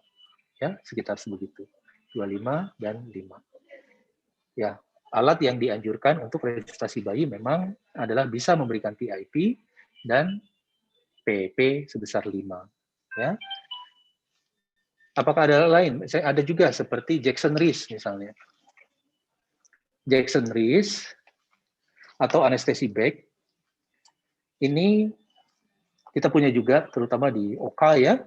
Ya, sekitar sebegitu. 25 dan 5. Ya, alat yang dianjurkan untuk resusitasi bayi memang adalah bisa memberikan PIP dan PP sebesar 5. Ya. Apakah ada lain? Ada juga seperti Jackson Reese misalnya. Jackson Reese atau anestesi bag, ini kita punya juga terutama di OK ya.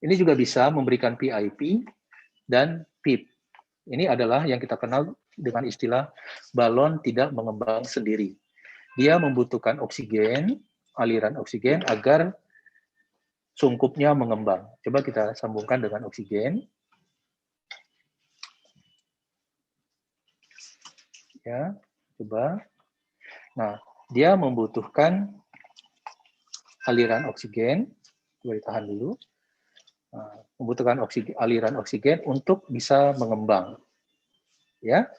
Ini juga bisa memberikan PIP dan PIP. Ini adalah yang kita kenal dengan istilah balon tidak mengembang sendiri. Dia membutuhkan oksigen, aliran oksigen agar sungkupnya mengembang. Coba kita sambungkan dengan oksigen. Ya, coba. Nah, dia membutuhkan aliran oksigen. Coba ditahan dulu. Nah, membutuhkan aliran oksigen untuk bisa mengembang. Ya,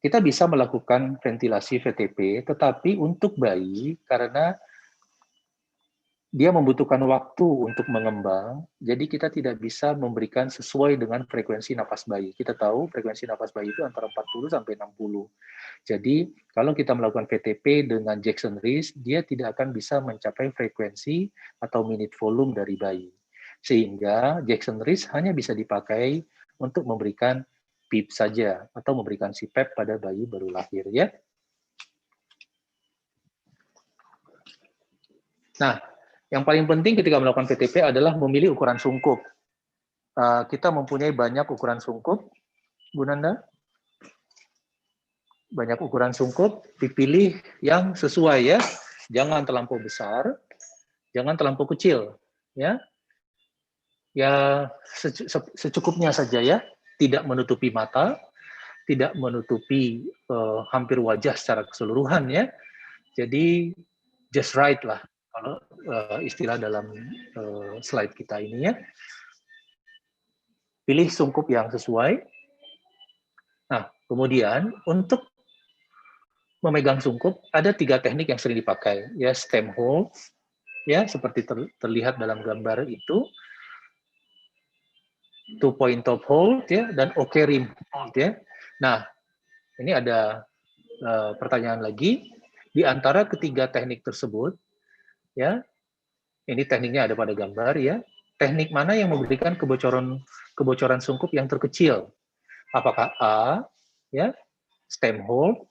kita bisa melakukan ventilasi VTP, tetapi untuk bayi karena dia membutuhkan waktu untuk mengembang, jadi kita tidak bisa memberikan sesuai dengan frekuensi napas bayi. Kita tahu frekuensi napas bayi itu antara 40 sampai 60. Jadi kalau kita melakukan VTP dengan Jackson Reese, dia tidak akan bisa mencapai frekuensi atau minute volume dari bayi. Sehingga Jackson Reese hanya bisa dipakai untuk memberikan PIP saja atau memberikan CPAP pada bayi baru lahir ya. Nah, yang paling penting ketika melakukan VTP adalah memilih ukuran sungkup. Kita mempunyai banyak ukuran sungkup, Bu Nanda. banyak ukuran sungkup, dipilih yang sesuai ya. Jangan terlampau besar, jangan terlampau kecil, ya. Ya secukupnya saja ya, tidak menutupi mata, tidak menutupi hampir wajah secara keseluruhan ya. Jadi just right lah kalau istilah dalam slide kita ini ya. Pilih sungkup yang sesuai. Nah, kemudian untuk memegang sungkup ada 3 teknik yang sering dipakai ya, stem hold ya seperti terlihat dalam gambar itu, 2-point top hold ya, dan OK rim hold ya. Nah, ini ada pertanyaan lagi, di antara ketiga teknik tersebut ya, ini tekniknya ada pada gambar ya, teknik mana yang memberikan kebocoran sungkup yang terkecil? Apakah A ya, stem hold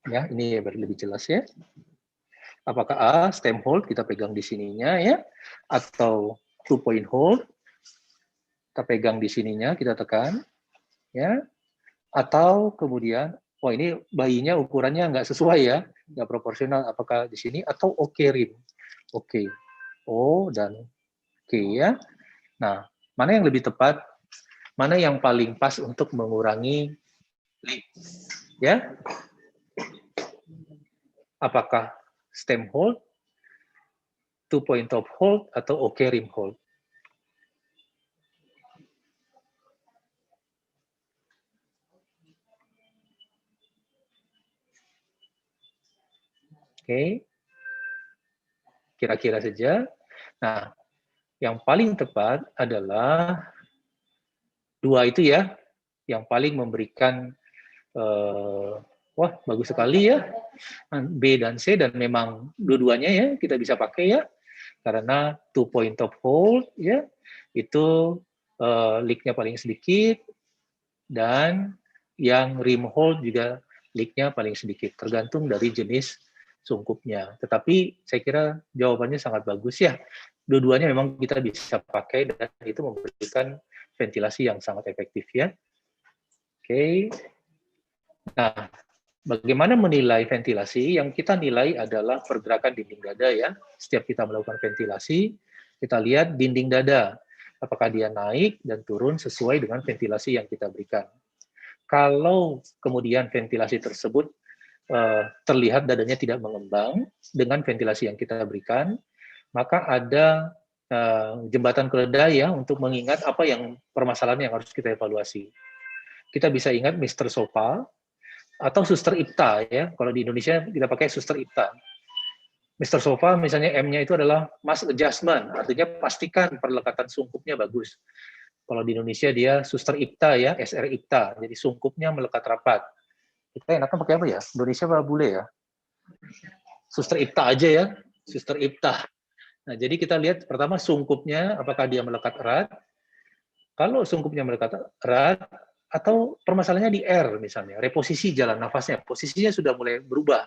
ya, ini lebih jelas ya. Apakah A, stem hold, kita pegang di sininya ya, atau 2-point hold, kita pegang di sininya, kita tekan ya, atau kemudian, oh ini bayinya ukurannya nggak sesuai ya, nggak proporsional, apakah di sini, atau OK rim, OK, O dan K ya. Nah, mana yang lebih tepat, mana yang paling pas untuk mengurangi leak ya? Apakah stem hold, 2-point top hold, atau OK rim hold? Oke, kira-kira saja. Nah, yang paling tepat adalah 2 itu ya, yang paling memberikan, wah bagus sekali ya, B dan C, dan memang dua-duanya ya kita bisa pakai ya, karena 2-point top hold ya, itu leak-nya paling sedikit, dan yang rim hold juga leak-nya paling sedikit, tergantung dari jenis sungkupnya. Tetapi saya kira jawabannya sangat bagus ya. Dua-duanya memang kita bisa pakai dan itu memberikan ventilasi yang sangat efektif ya. Oke. Nah, bagaimana menilai ventilasi? Yang kita nilai adalah pergerakan dinding dada ya. Setiap kita melakukan ventilasi, kita lihat dinding dada. Apakah dia naik dan turun sesuai dengan ventilasi yang kita berikan. Kalau kemudian ventilasi tersebut terlihat dadanya tidak mengembang dengan ventilasi yang kita berikan, maka ada jembatan keledai ya untuk mengingat apa yang permasalahan yang harus kita evaluasi. Kita bisa ingat Mr. Sopa atau Suster Ipta ya. Kalau di Indonesia kita pakai Suster Ipta. Mr. Sofa misalnya M-nya itu adalah mass adjustment, artinya pastikan perlekatan sungkupnya bagus. Kalau di Indonesia dia Suster Ipta ya, SR Ipta, jadi sungkupnya melekat rapat. Kita enakan pakai apa ya? Indonesia apa bule ya? Suster Ipta aja ya, Suster Ipta. Nah, jadi kita lihat pertama sungkupnya, apakah dia melekat erat. Kalau sungkupnya melekat erat, atau permasalahannya di R misalnya, reposisi jalan nafasnya, posisinya sudah mulai berubah.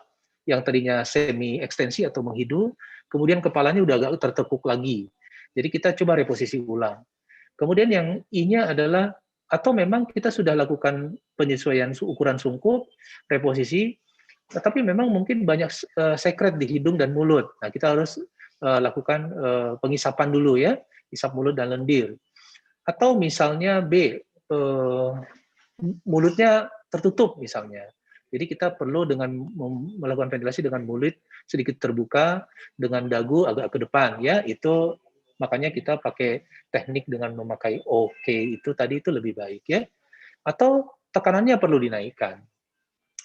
Yang tadinya semi ekstensi atau menghidu, kemudian kepalanya udah agak tertekuk lagi. Jadi kita coba reposisi ulang. Kemudian yang I-nya adalah, atau memang kita sudah lakukan penyesuaian ukuran sungkup, reposisi, tetapi memang mungkin banyak sekret di hidung dan mulut. Nah, kita harus lakukan pengisapan dulu ya, isap mulut dan lendir. Atau misalnya B, mulutnya tertutup misalnya. Jadi kita perlu dengan melakukan ventilasi dengan mulut sedikit terbuka, dengan dagu agak ke depan ya. Itu makanya kita pakai teknik dengan memakai OK itu tadi itu lebih baik ya. Atau tekanannya perlu dinaikkan.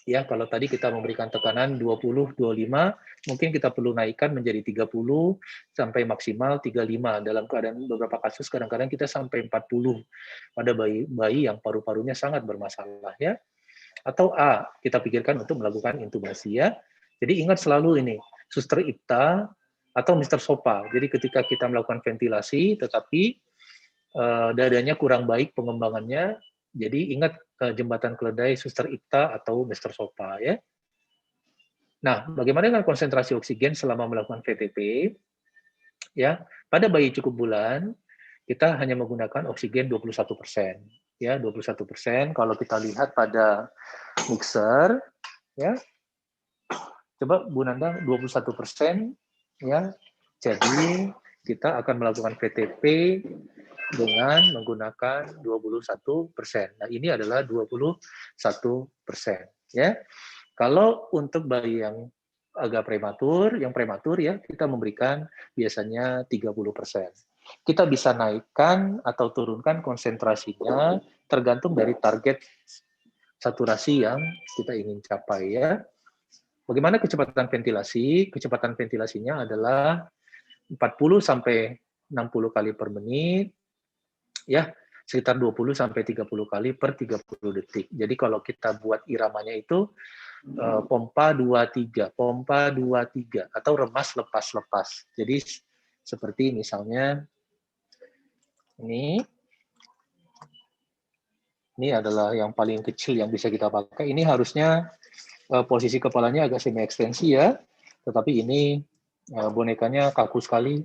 Ya, kalau tadi kita memberikan tekanan 20, 25, mungkin kita perlu naikkan menjadi 30 sampai maksimal 35. Dalam keadaan beberapa kasus kadang-kadang kita sampai 40 pada bayi yang paru-parunya sangat bermasalah ya. Atau A, kita pikirkan untuk melakukan intubasi ya. Jadi ingat selalu ini, Suster Ipta atau Mr. Sopa. Jadi ketika kita melakukan ventilasi tetapi dadanya kurang baik pengembangannya, jadi ingat jembatan keledai Suster Ipta atau Mr. Sopa ya. Nah, bagaimana dengan konsentrasi oksigen selama melakukan VTP? Ya, pada bayi cukup bulan kita hanya menggunakan oksigen 21%. ya 21%. Kalau kita lihat pada mixer, ya coba Bu Nanda 21%, ya. Jadi kita akan melakukan VTP dengan menggunakan 21%. Nah, ini adalah 21%, ya. Kalau untuk bayi yang agak prematur, yang prematur ya, kita memberikan biasanya 30%. Kita bisa naikkan atau turunkan konsentrasinya tergantung dari target saturasi yang kita ingin capai ya. Bagaimana kecepatan ventilasi? Kecepatan ventilasinya adalah 40 sampai 60 kali per menit, ya, sekitar 20 sampai 30 kali per 30 detik. Jadi kalau kita buat iramanya itu pompa 23 atau remas lepas-lepas. Jadi seperti misalnya ini adalah yang paling kecil yang bisa kita pakai. Ini harusnya posisi kepalanya agak semi ekstensi ya, tetapi ini bonekanya kaku sekali.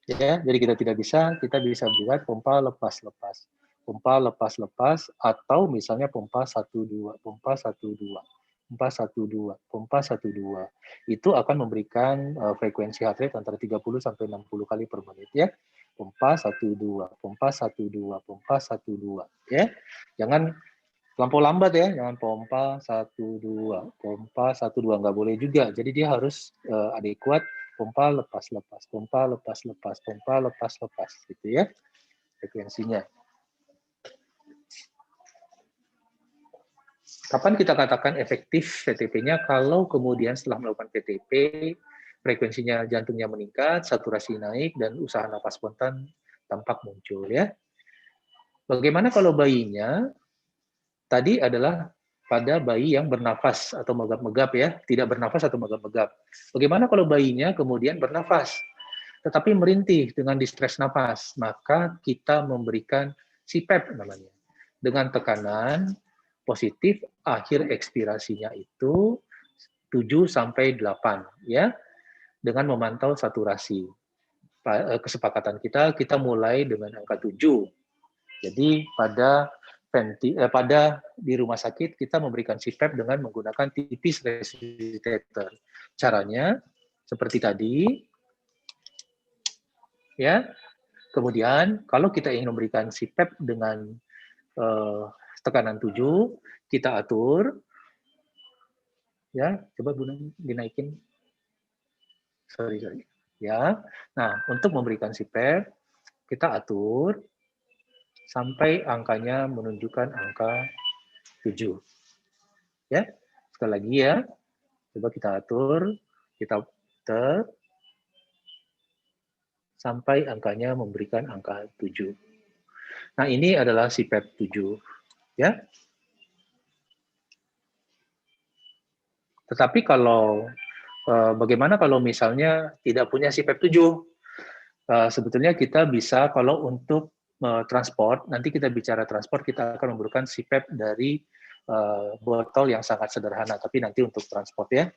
Ya, jadi kita bisa buat pompa lepas-lepas. Pompa lepas-lepas atau misalnya pompa 1-2, pompa 1-2, pompa 1-2, pompa 1-2. Itu akan memberikan frekuensi heart rate antara 30 sampai 60 kali per menit ya. Pompa 1-2, pompa 1-2, pompa 1-2 ya. Jangan terlampau lambat ya, jangan pompa 1-2, pompa 1-2 nggak boleh juga. Jadi dia harus adekuat, pompa lepas-lepas, pompa lepas-lepas, pompa lepas-lepas gitu ya frekuensinya. Kapan kita katakan efektif VTP-nya? Kalau kemudian setelah melakukan VTP, frekuensinya jantungnya meningkat, saturasi naik, dan usaha napas spontan tampak muncul ya. Bagaimana kalau bayinya? Tadi adalah pada bayi yang bernafas atau megap-megap ya, tidak bernafas atau megap-megap. Bagaimana kalau bayinya kemudian bernafas, tetapi merintih dengan distres napas? Maka kita memberikan CPAP namanya, dengan tekanan positif akhir ekspirasinya itu 7 sampai 8 ya, dengan memantau saturasi. Kesepakatan kita mulai dengan angka 7. Jadi pada di rumah sakit kita memberikan CPAP dengan menggunakan tipis resuscitator. Caranya seperti tadi ya. Kemudian kalau kita ingin memberikan CPAP dengan tekanan 7, kita atur ya, coba Bu dinaikin. Sorry. Ya. Nah, untuk memberikan CPAP kita atur sampai angkanya menunjukkan angka 7. Ya. Sekali lagi ya. Coba kita atur, kita putar sampai angkanya memberikan angka 7. Nah, ini adalah CPAP 7 ya. Tetapi kalau bagaimana kalau misalnya tidak punya CPAP 7? Sebetulnya kita bisa kalau untuk transport, nanti kita bicara transport, kita akan memerlukan CPAP dari botol yang sangat sederhana, tapi nanti untuk transport ya.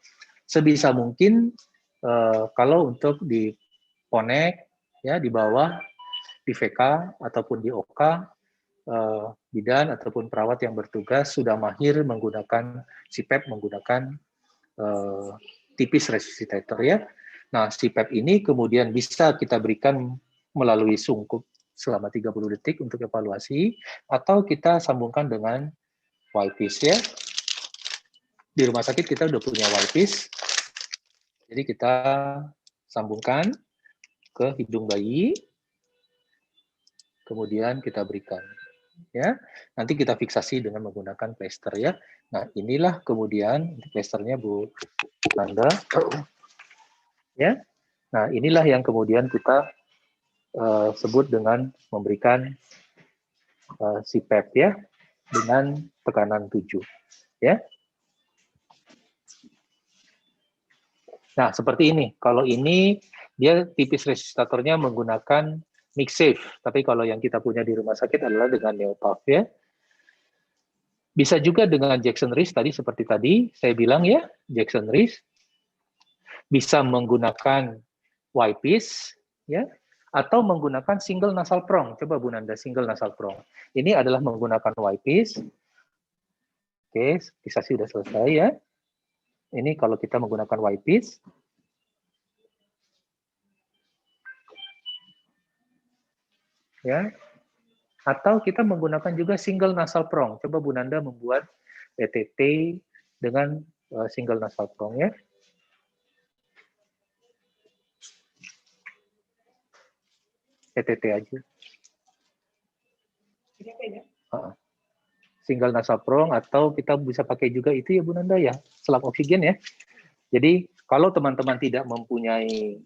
Sebisa mungkin kalau untuk di Ponek, ya di bawah, di VK ataupun di OK, bidan ataupun perawat yang bertugas sudah mahir menggunakan CPAP, menggunakan tipis resuscitator ya. Nah, CPAP ini kemudian bisa kita berikan melalui sungkup selama 30 detik untuk evaluasi, atau kita sambungkan dengan Y-piece ya. Di rumah sakit kita udah punya Y-piece, jadi kita sambungkan ke hidung bayi, kemudian kita berikan. Ya, nanti kita fiksasi dengan menggunakan plester ya. Nah, inilah kemudian plesternya Bu Nanda. Ya. Nah, inilah yang kemudian kita sebut dengan memberikan CPAP ya, dengan tekanan 7 ya. Nah, seperti ini. Kalau ini dia tipis resuscitatornya menggunakan MixSafe, tapi kalau yang kita punya di rumah sakit adalah dengan Neopuff ya. Bisa juga dengan Jackson Reese tadi, seperti tadi saya bilang ya, Jackson Reese bisa menggunakan Y-piece ya, atau menggunakan single nasal prong. Coba Bu Nanda, single nasal prong. Ini adalah menggunakan Y-piece. Oke, kisah sudah selesai ya. Ini kalau kita menggunakan Y-piece. Ya. Atau kita menggunakan juga single nasal prong. Coba Bu Nanda membuat ETT dengan single nasal prong ya. ETT aja. Single nasal prong, atau kita bisa pakai juga itu ya Bu Nanda ya, selang oksigen ya. Jadi kalau teman-teman tidak mempunyai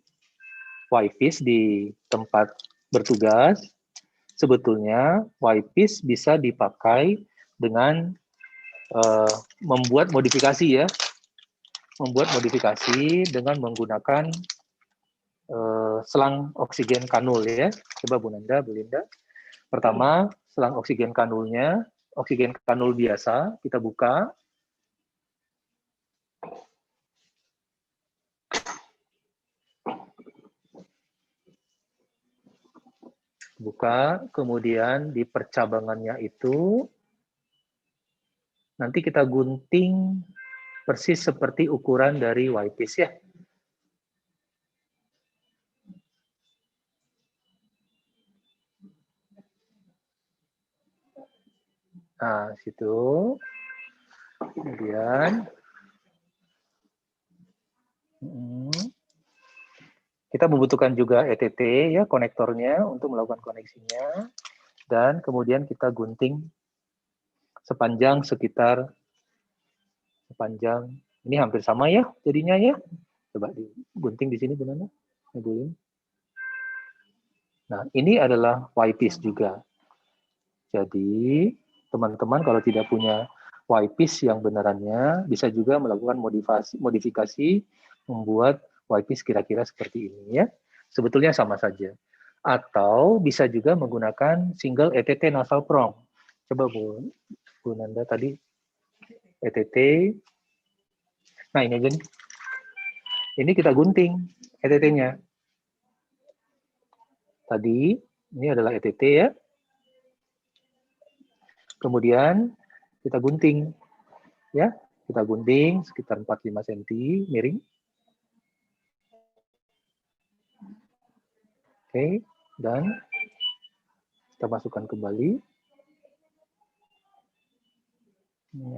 Y-piece di tempat bertugas, sebetulnya Y-piece bisa dipakai dengan membuat modifikasi ya, membuat modifikasi dengan menggunakan selang oksigen kanul ya. Coba Bu Nanda, Bu Linda. Pertama, selang oksigen kanulnya, oksigen kanul biasa, kita buka. Buka, kemudian di percabangannya itu, nanti kita gunting persis seperti ukuran dari Y-piece ya. Nah, situ. Kemudian kita membutuhkan juga ETT ya, konektornya untuk melakukan koneksinya, dan kemudian kita gunting sepanjang sekitar ini hampir sama ya jadinya ya. Coba digunting di sini gimana? Nah, ini adalah Y-piece juga. Jadi teman-teman kalau tidak punya Y-piece yang benarannya, bisa juga melakukan modifikasi membuat Y-piece kira-kira seperti ini ya. Sebetulnya sama saja. Atau bisa juga menggunakan single ETT nasal prong. Coba Bu Nanda tadi ETT. Nah ini aja nih. Ini kita gunting ETT-nya. Tadi ini adalah ETT ya. Kemudian kita gunting ya, kita gunting sekitar 4-5 cm miring. Oke, dan kita masukkan kembali.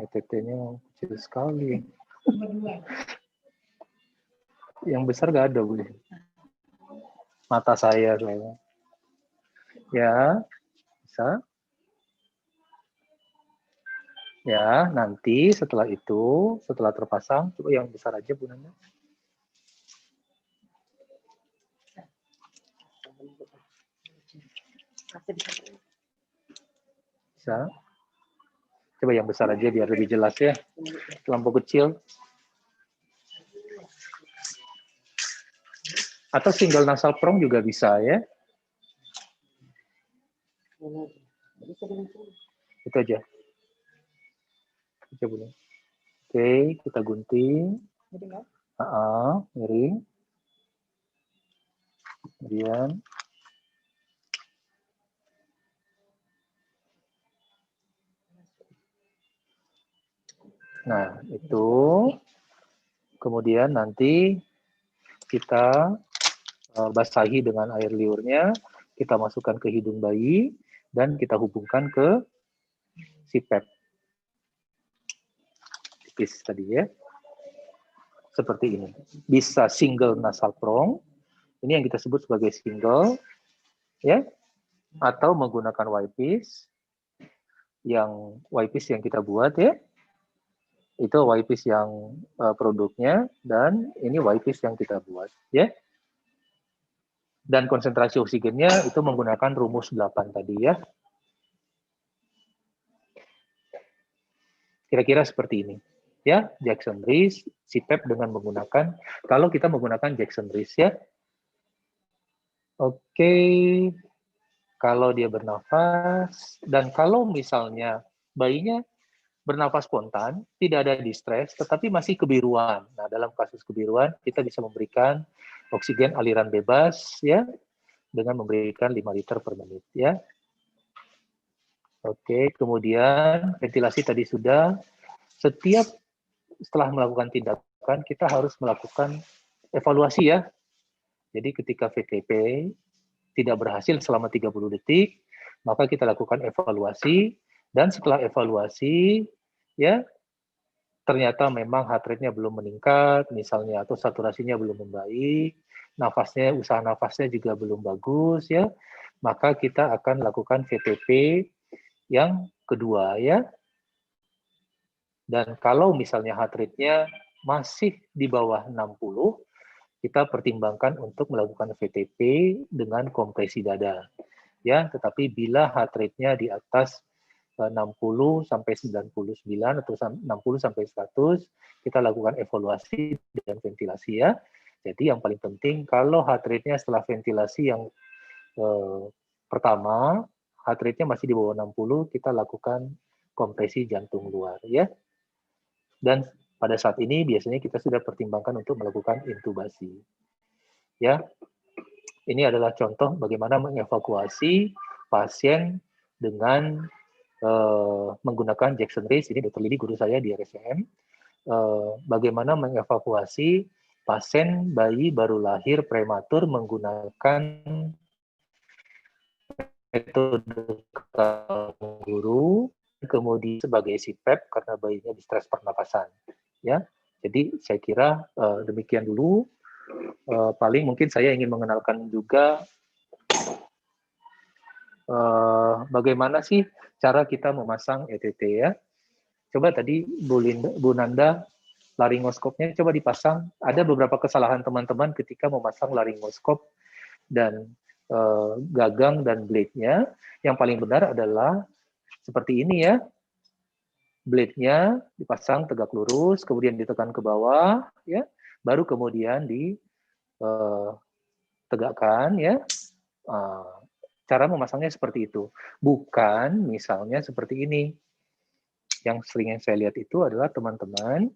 ETT-nya kecil sekali. Yang besar nggak ada, Bu. Mata saya soalnya. Ya, bisa. Ya, nanti setelah itu, setelah terpasang, coba yang besar aja Bu Nanda. Bisa. Coba yang besar aja biar lebih jelas ya. Lampu kecil. Atau single nasal prong juga bisa ya. Itu aja. Coba. Oke, kita gunting. Miring. Kemudian nah, itu. Kemudian nanti kita basahi dengan air liurnya, kita masukkan ke hidung bayi, dan kita hubungkan ke sipep. Tipis tadi ya. Seperti ini. Bisa single nasal prong, ini yang kita sebut sebagai single, ya, atau menggunakan Y-piece, yang Y-piece yang kita buat ya, itu Y-piece yang produknya, dan ini Y-piece yang kita buat ya. Dan konsentrasi oksigennya itu menggunakan rumus 8 tadi ya. Kira-kira seperti ini. Ya, Jackson Rees, CPAP dengan menggunakan, kalau kita menggunakan Jackson Rees ya. Oke, kalau dia bernafas, dan kalau misalnya bayinya bernafas spontan, tidak ada distres, tetapi masih kebiruan. Nah, dalam kasus kebiruan, kita bisa memberikan oksigen aliran bebas, ya, dengan memberikan 5 liter per menit ya. Oke, kemudian ventilasi tadi sudah. Setiap setelah melakukan tindakan kita harus melakukan evaluasi ya. Jadi ketika VTP tidak berhasil selama 30 detik, maka kita lakukan evaluasi, dan setelah evaluasi ya ternyata memang heart rate-nya belum meningkat misalnya, atau saturasinya belum membaik, usaha nafasnya juga belum bagus ya, maka kita akan lakukan VTP yang kedua ya. Dan kalau misalnya heart rate-nya masih di bawah 60, kita pertimbangkan untuk melakukan VTP dengan kompresi dada. Ya, tetapi bila heart rate-nya di atas 60 sampai 99 atau 60 sampai 100, kita lakukan evaluasi dan ventilasi ya. Jadi yang paling penting kalau heart rate-nya setelah ventilasi yang pertama, heart rate-nya masih di bawah 60, kita lakukan kompresi jantung luar ya. Dan pada saat ini biasanya kita sudah pertimbangkan untuk melakukan intubasi. Ya, ini adalah contoh bagaimana mengevakuasi pasien dengan menggunakan Jackson Race. Ini Dr. Lili, guru saya di RSCM. Bagaimana mengevakuasi pasien bayi baru lahir prematur menggunakan metode kangguru, kemudian sebagai CPAP karena bayinya distres pernapasan. Ya, jadi saya kira demikian dulu. Paling mungkin saya ingin mengenalkan juga bagaimana sih cara kita memasang ETT ya. Coba tadi Bu Nanda laringoskopnya coba dipasang. Ada beberapa kesalahan teman-teman ketika memasang laringoskop dan gagang dan blade-nya. Yang paling benar adalah seperti ini ya. Blade-nya dipasang tegak lurus, kemudian ditekan ke bawah, ya, baru kemudian ditegakkan ya. Cara memasangnya seperti itu. Bukan misalnya seperti ini. Yang sering saya lihat itu adalah teman-teman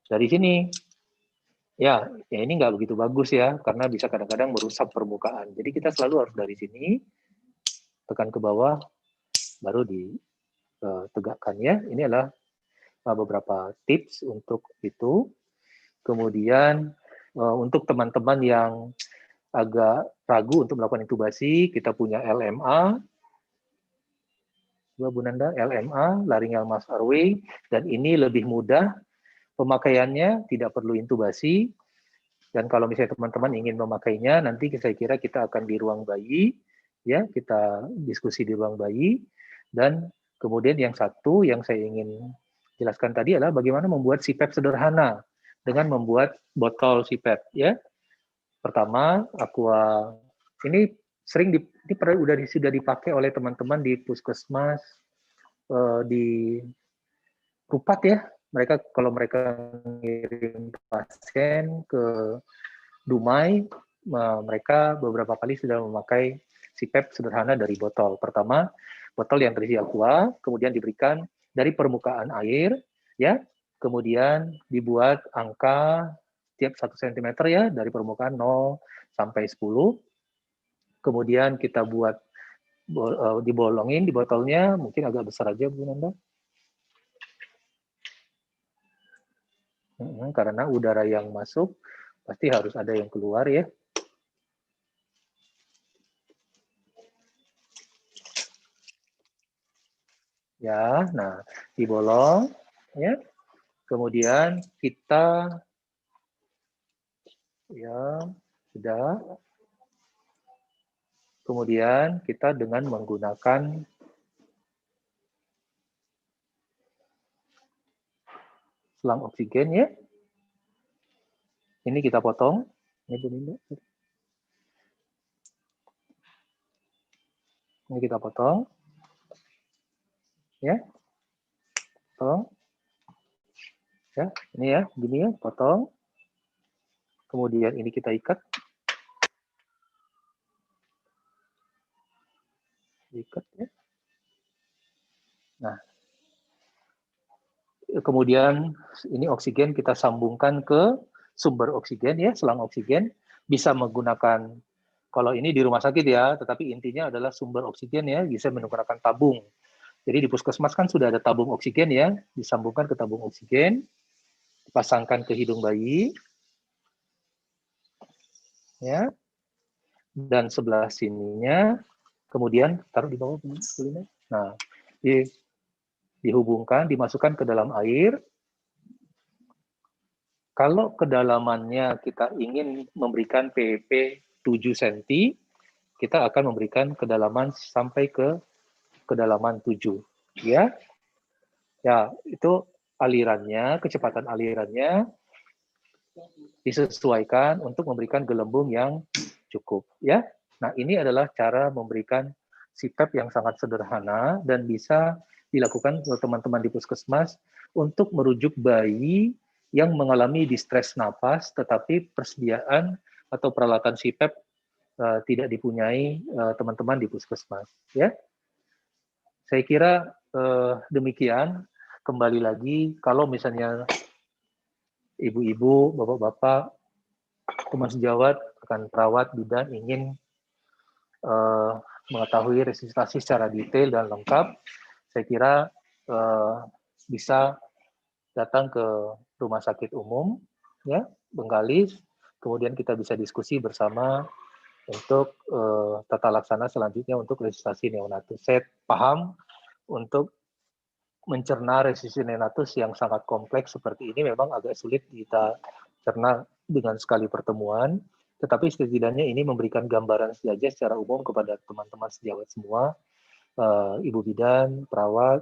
dari sini. Ya ini nggak begitu bagus ya, karena bisa kadang-kadang merusak permukaan. Jadi kita selalu harus dari sini, tekan ke bawah, baru ditegakkan ya. Ini adalah beberapa tips untuk itu. Kemudian untuk teman-teman yang agak ragu untuk melakukan intubasi, kita punya LMA, Bu Nanda, LMA, laryngeal mask airway, dan ini lebih mudah pemakaiannya, tidak perlu intubasi. Dan kalau misalnya teman-teman ingin memakainya, nanti saya kira kita akan di ruang bayi, ya kita diskusi di ruang bayi. Dan kemudian yang satu yang saya ingin jelaskan tadi adalah bagaimana membuat CPAP sederhana dengan membuat botol CPAP. Ya, pertama aqua ini sudah dipakai oleh teman-teman di puskesmas, di Rupat ya. Kalau mereka mengirim pasien ke Dumai, mereka beberapa kali sudah memakai CPAP sederhana dari botol. Pertama, botol yang terisi aqua, kemudian diberikan dari permukaan air, ya. Kemudian dibuat angka tiap 1 cm ya, dari permukaan 0 sampai 10. Kemudian kita buat dibolongin di botolnya, mungkin agak besar aja Bu Nanda. Karena udara yang masuk pasti harus ada yang keluar ya. Ya, nah dibolong ya. Kemudian kita ya sudah. Kemudian kita dengan menggunakan selang oksigen ya. Ini kita potong. Ini Bu Linda. Ini kita potong. Ya. Potong. Ya, ini ya, gini ya, potong. Kemudian ini kita ikat. Ikat ya. Nah, kemudian ini oksigen kita sambungkan ke sumber oksigen ya, selang oksigen, bisa menggunakan Kalau ini di rumah sakit ya, tetapi intinya adalah sumber oksigen ya, bisa menggunakan tabung. Jadi di puskesmas kan sudah ada tabung oksigen ya, disambungkan ke tabung oksigen, dipasangkan ke hidung bayi, ya, dan sebelah sininya, kemudian taruh di bawah, nah, dihubungkan, dimasukkan ke dalam air. Kalau kedalamannya kita ingin memberikan PEP 7 cm, kita akan memberikan kedalaman sampai ke kedalaman 7, ya. Ya, itu alirannya, kecepatan alirannya disesuaikan untuk memberikan gelembung yang cukup, ya. Nah, ini adalah cara memberikan CPAP yang sangat sederhana dan bisa dilakukan oleh teman-teman di puskesmas untuk merujuk bayi yang mengalami distres napas, tetapi persediaan atau peralatan CPAP tidak dipunyai teman-teman di puskesmas. Ya, saya kira demikian. Kembali lagi, kalau misalnya ibu-ibu, bapak-bapak, teman sejawat, rekan perawat, bidan ingin mengetahui resusitasi secara detail dan lengkap, saya kira bisa datang ke rumah sakit umum, ya, Bengkalis, kemudian kita bisa diskusi bersama untuk tata laksana selanjutnya untuk resusitasi neonatus. Saya paham untuk mencerna resusitasi neonatus yang sangat kompleks seperti ini memang agak sulit kita cerna dengan sekali pertemuan, tetapi setidaknya ini memberikan gambaran saja secara umum kepada teman-teman sejawat semua, ibu bidan, perawat,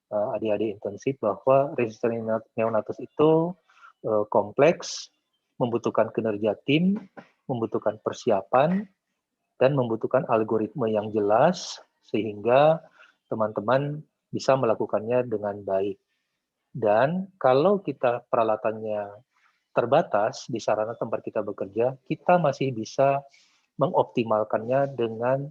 adik-adik intensif, bahwa resusitasi neonatus itu kompleks, membutuhkan kinerja tim, membutuhkan persiapan, dan membutuhkan algoritma yang jelas, sehingga teman-teman bisa melakukannya dengan baik. Dan kalau kita peralatannya terbatas di sarana tempat kita bekerja, kita masih bisa mengoptimalkannya dengan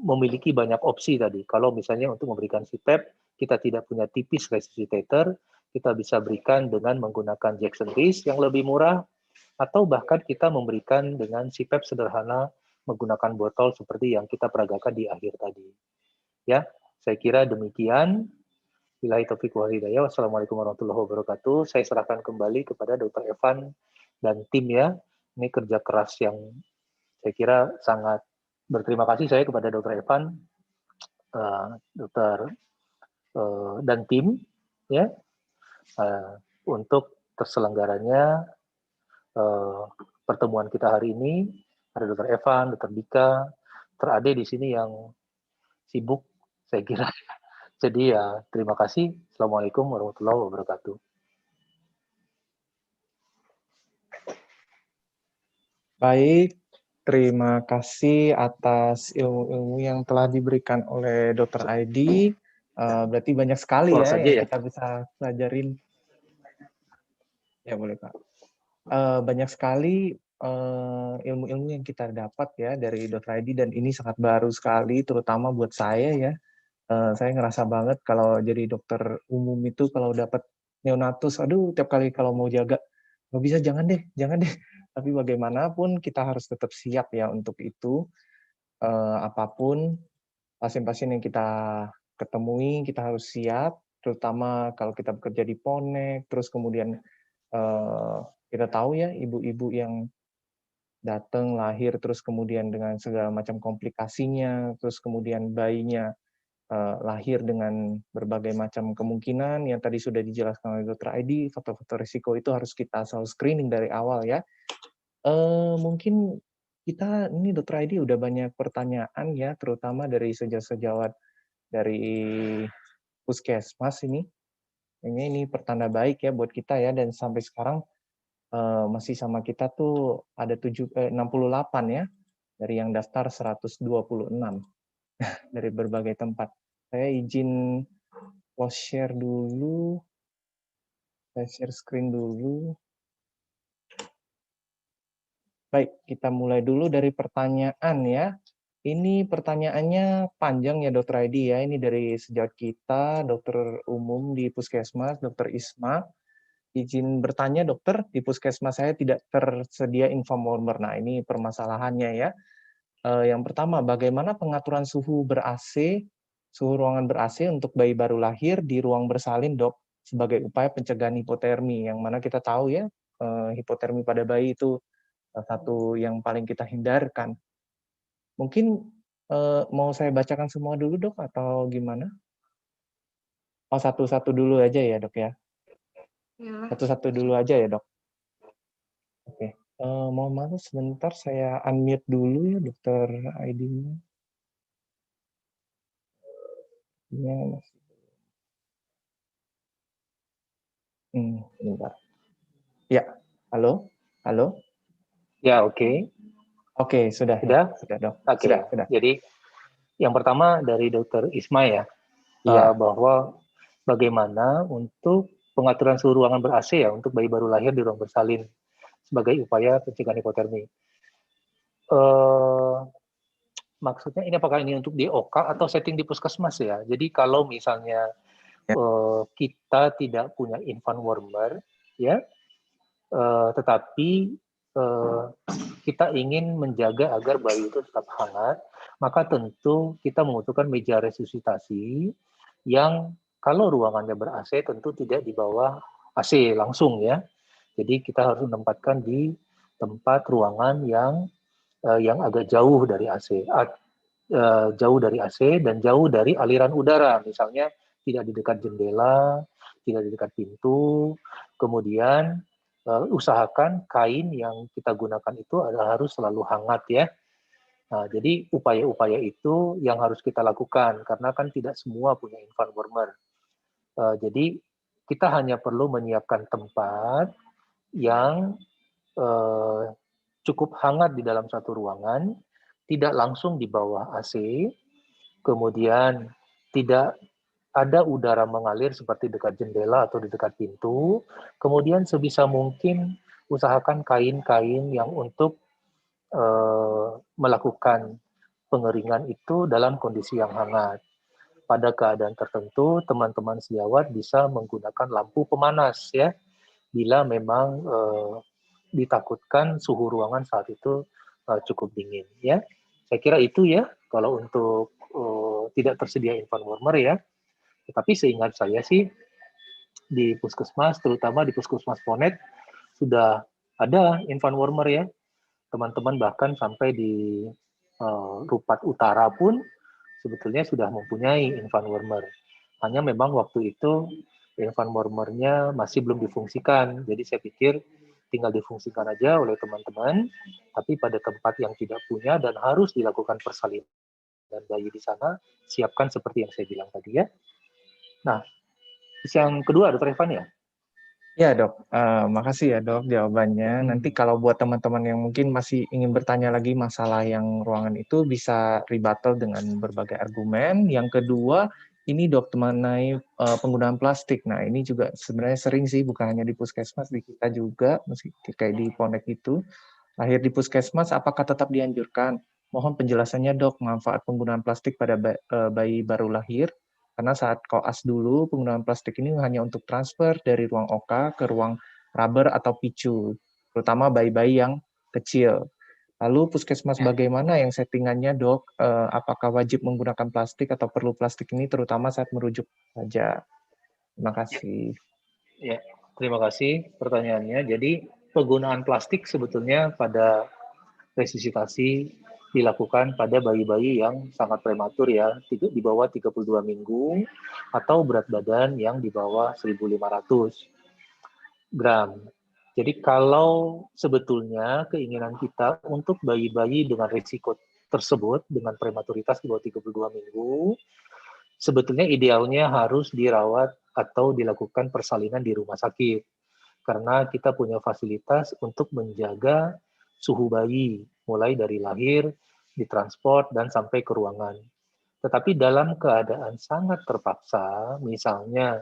memiliki banyak opsi tadi. Kalau misalnya untuk memberikan CPAP, kita tidak punya tipis resuscitator, kita bisa berikan dengan menggunakan Jackson Reese yang lebih murah, atau bahkan kita memberikan dengan CPAP sederhana menggunakan botol seperti yang kita peragakan di akhir tadi. Ya, saya kira demikian. Billahi taufiq wal hidayah. Wassalamualaikum warahmatullahi wabarakatuh. Saya serahkan kembali kepada Dr. Evan dan tim ya. Ini kerja keras yang saya kira sangat berterima kasih saya kepada Dr. Evan, Dr. Dan tim ya untuk terselenggaranya pertemuan kita hari ini. Ada Dr. Evan, Dr. Dika, Dr. Ade di sini yang sibuk, saya kira. Jadi ya, terima kasih. Assalamualaikum warahmatullahi wabarakatuh. Baik, terima kasih atas ilmu-ilmu yang telah diberikan oleh Dr. Aidi. Berarti banyak sekali ya yang kita bisa pelajarin. Ya boleh Pak. Banyak sekali ilmu-ilmu yang kita dapat ya dari Dr. Aidi, dan ini sangat baru sekali, terutama buat saya ya. Saya ngerasa banget kalau jadi dokter umum itu kalau dapat neonatus, aduh tiap kali kalau mau jaga, nggak bisa, jangan deh. Tapi bagaimanapun kita harus tetap siap ya untuk itu. Apapun pasien-pasien yang kita ketemui, kita harus siap, terutama kalau kita bekerja di Ponek, terus kemudian kita tahu ya ibu-ibu yang datang lahir terus kemudian dengan segala macam komplikasinya, terus kemudian bayinya lahir dengan berbagai macam kemungkinan yang tadi sudah dijelaskan oleh Dr. Aidi. Faktor-faktor risiko itu harus kita selalu screening dari awal ya. Mungkin kita ini Dr. Aidi udah banyak pertanyaan ya, terutama dari sejawat dari puskesmas ini. Ini pertanda baik ya buat kita ya, dan sampai sekarang masih sama kita tuh ada 68 ya, dari yang daftar 126 dari berbagai tempat. Saya izin close share dulu, saya share screen dulu. Baik, kita mulai dulu dari pertanyaan ya. Ini pertanyaannya panjang ya Dr. Aidi ya, ini dari sejawat kita, dokter umum di puskesmas, Dr. Isma. Izin bertanya dokter, di puskesmas saya tidak tersedia infoformer. Nah ini permasalahannya ya. Yang pertama, bagaimana pengaturan suhu ber-AC, suhu ruangan ber-AC untuk bayi baru lahir di ruang bersalin, Dok, sebagai upaya pencegahan hipotermi, yang mana kita tahu ya, hipotermi pada bayi itu salah satu yang paling kita hindarkan. Mungkin mau saya bacakan semua dulu, Dok, atau gimana? Oh, satu-satu dulu aja ya, Dok ya? Satu-satu dulu aja ya, Dok? Oke. Mohon maaf sebentar, saya unmute dulu ya, Dokter ID-nya. Bentar. Ya, halo? Halo? Ya, oke. Oke, sudah ya? Sudah, Dok. Oke. Sudah. Jadi, yang pertama dari Dr. Isma ya, Iya. bahwa bagaimana untuk pengaturan suhu ruangan ber-AC ya untuk bayi baru lahir di ruang bersalin sebagai upaya pencegahan hipotermi. Maksudnya ini apakah ini untuk di OK atau setting di puskesmas ya? Jadi kalau misalnya kita tidak punya infant warmer ya, tetapi kita ingin menjaga agar bayi itu tetap hangat, maka tentu kita membutuhkan meja resusitasi yang kalau ruangannya ber-AC tentu tidak di bawah AC langsung ya. Jadi kita harus menempatkan di tempat ruangan yang agak jauh dari AC, jauh dari AC dan jauh dari aliran udara, misalnya tidak di dekat jendela, tidak di dekat pintu, kemudian usahakan kain yang kita gunakan itu harus selalu hangat ya. Nah, jadi upaya-upaya itu yang harus kita lakukan karena kan tidak semua punya infant warmer. Jadi kita hanya perlu menyiapkan tempat yang cukup hangat di dalam satu ruangan, tidak langsung di bawah AC, kemudian tidak ada udara mengalir seperti dekat jendela atau di dekat pintu, kemudian sebisa mungkin usahakan kain-kain yang untuk melakukan pengeringan itu dalam kondisi yang hangat. Pada keadaan tertentu, teman-teman sejawat bisa menggunakan lampu pemanas ya, bila memang ditakutkan suhu ruangan saat itu cukup dingin ya. Saya kira itu ya kalau untuk tidak tersedia infant warmer ya. Tetapi seingat saya sih di puskesmas, terutama di puskesmas Ponet sudah ada infant warmer ya. Teman-teman bahkan sampai di Rupat Utara pun sebetulnya sudah mempunyai infant warmer. Hanya memang waktu itu infant warmer-nya masih belum difungsikan. Jadi saya pikir tinggal difungsikan aja oleh teman-teman, tapi pada tempat yang tidak punya dan harus dilakukan persalinan dan bayi di sana, siapkan seperti yang saya bilang tadi ya. Nah, yang kedua, Dr. Evan ya? Ya, Dok. Makasih ya, Dok, jawabannya. Nanti kalau buat teman-teman yang mungkin masih ingin bertanya lagi masalah yang ruangan itu, bisa rebuttal dengan berbagai argumen. Yang kedua, ini Dok, mengenai penggunaan plastik. Nah, ini juga sebenarnya sering sih, bukan hanya di puskesmas, di kita juga, meski kayak di Ponek itu. Lahir di puskesmas, apakah tetap dianjurkan? Mohon penjelasannya, Dok, manfaat penggunaan plastik pada bayi baru lahir. Karena saat koas dulu, penggunaan plastik ini hanya untuk transfer dari ruang OK ke ruang rubber atau PICU, terutama bayi-bayi yang kecil. Lalu puskesmas bagaimana yang settingannya, Dok? Apakah wajib menggunakan plastik atau perlu plastik ini terutama saat merujuk saja? Terima kasih. Ya, terima kasih pertanyaannya. Jadi penggunaan plastik sebetulnya pada resusitasi dilakukan pada bayi-bayi yang sangat prematur ya, di bawah 32 minggu atau berat badan yang di bawah 1.500 gram. Jadi kalau sebetulnya keinginan kita untuk bayi-bayi dengan risiko tersebut, dengan prematuritas di bawah 32 minggu, sebetulnya idealnya harus dirawat atau dilakukan persalinan di rumah sakit. Karena kita punya fasilitas untuk menjaga suhu bayi, mulai dari lahir, ditransport, dan sampai ke ruangan. Tetapi dalam keadaan sangat terpaksa, misalnya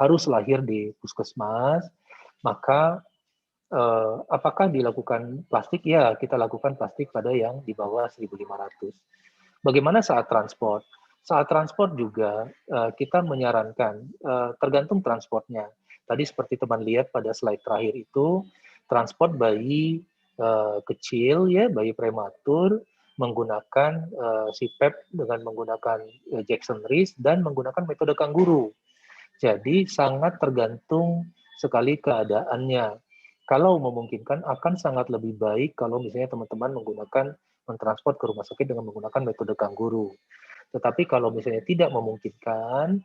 harus lahir di puskesmas, maka apakah dilakukan plastik? Ya, kita lakukan plastik pada yang di bawah 1.500. Bagaimana saat transport? Saat transport juga kita menyarankan, tergantung transportnya. Tadi seperti teman lihat pada slide terakhir itu, transport bayi kecil ya, bayi prematur, menggunakan CPAP dengan menggunakan Jackson Rees dan menggunakan metode kanguru. Jadi sangat tergantung sekali keadaannya. Kalau memungkinkan akan sangat lebih baik kalau misalnya teman-teman menggunakan mentransport ke rumah sakit dengan menggunakan metode kanguru. Tetapi kalau misalnya tidak memungkinkan,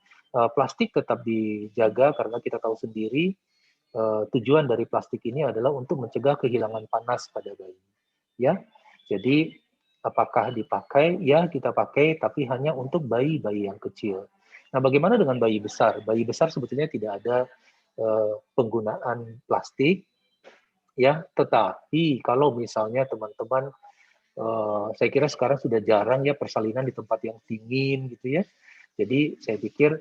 plastik tetap dijaga karena kita tahu sendiri tujuan dari plastik ini adalah untuk mencegah kehilangan panas pada bayi. Ya, jadi apakah dipakai? Ya, kita pakai, tapi hanya untuk bayi-bayi yang kecil. Nah, bagaimana dengan bayi besar? Bayi besar sebetulnya tidak ada penggunaan plastik, ya. Tetapi kalau misalnya teman-teman, saya kira sekarang sudah jarang ya persalinan di tempat yang dingin gitu ya. Jadi saya pikir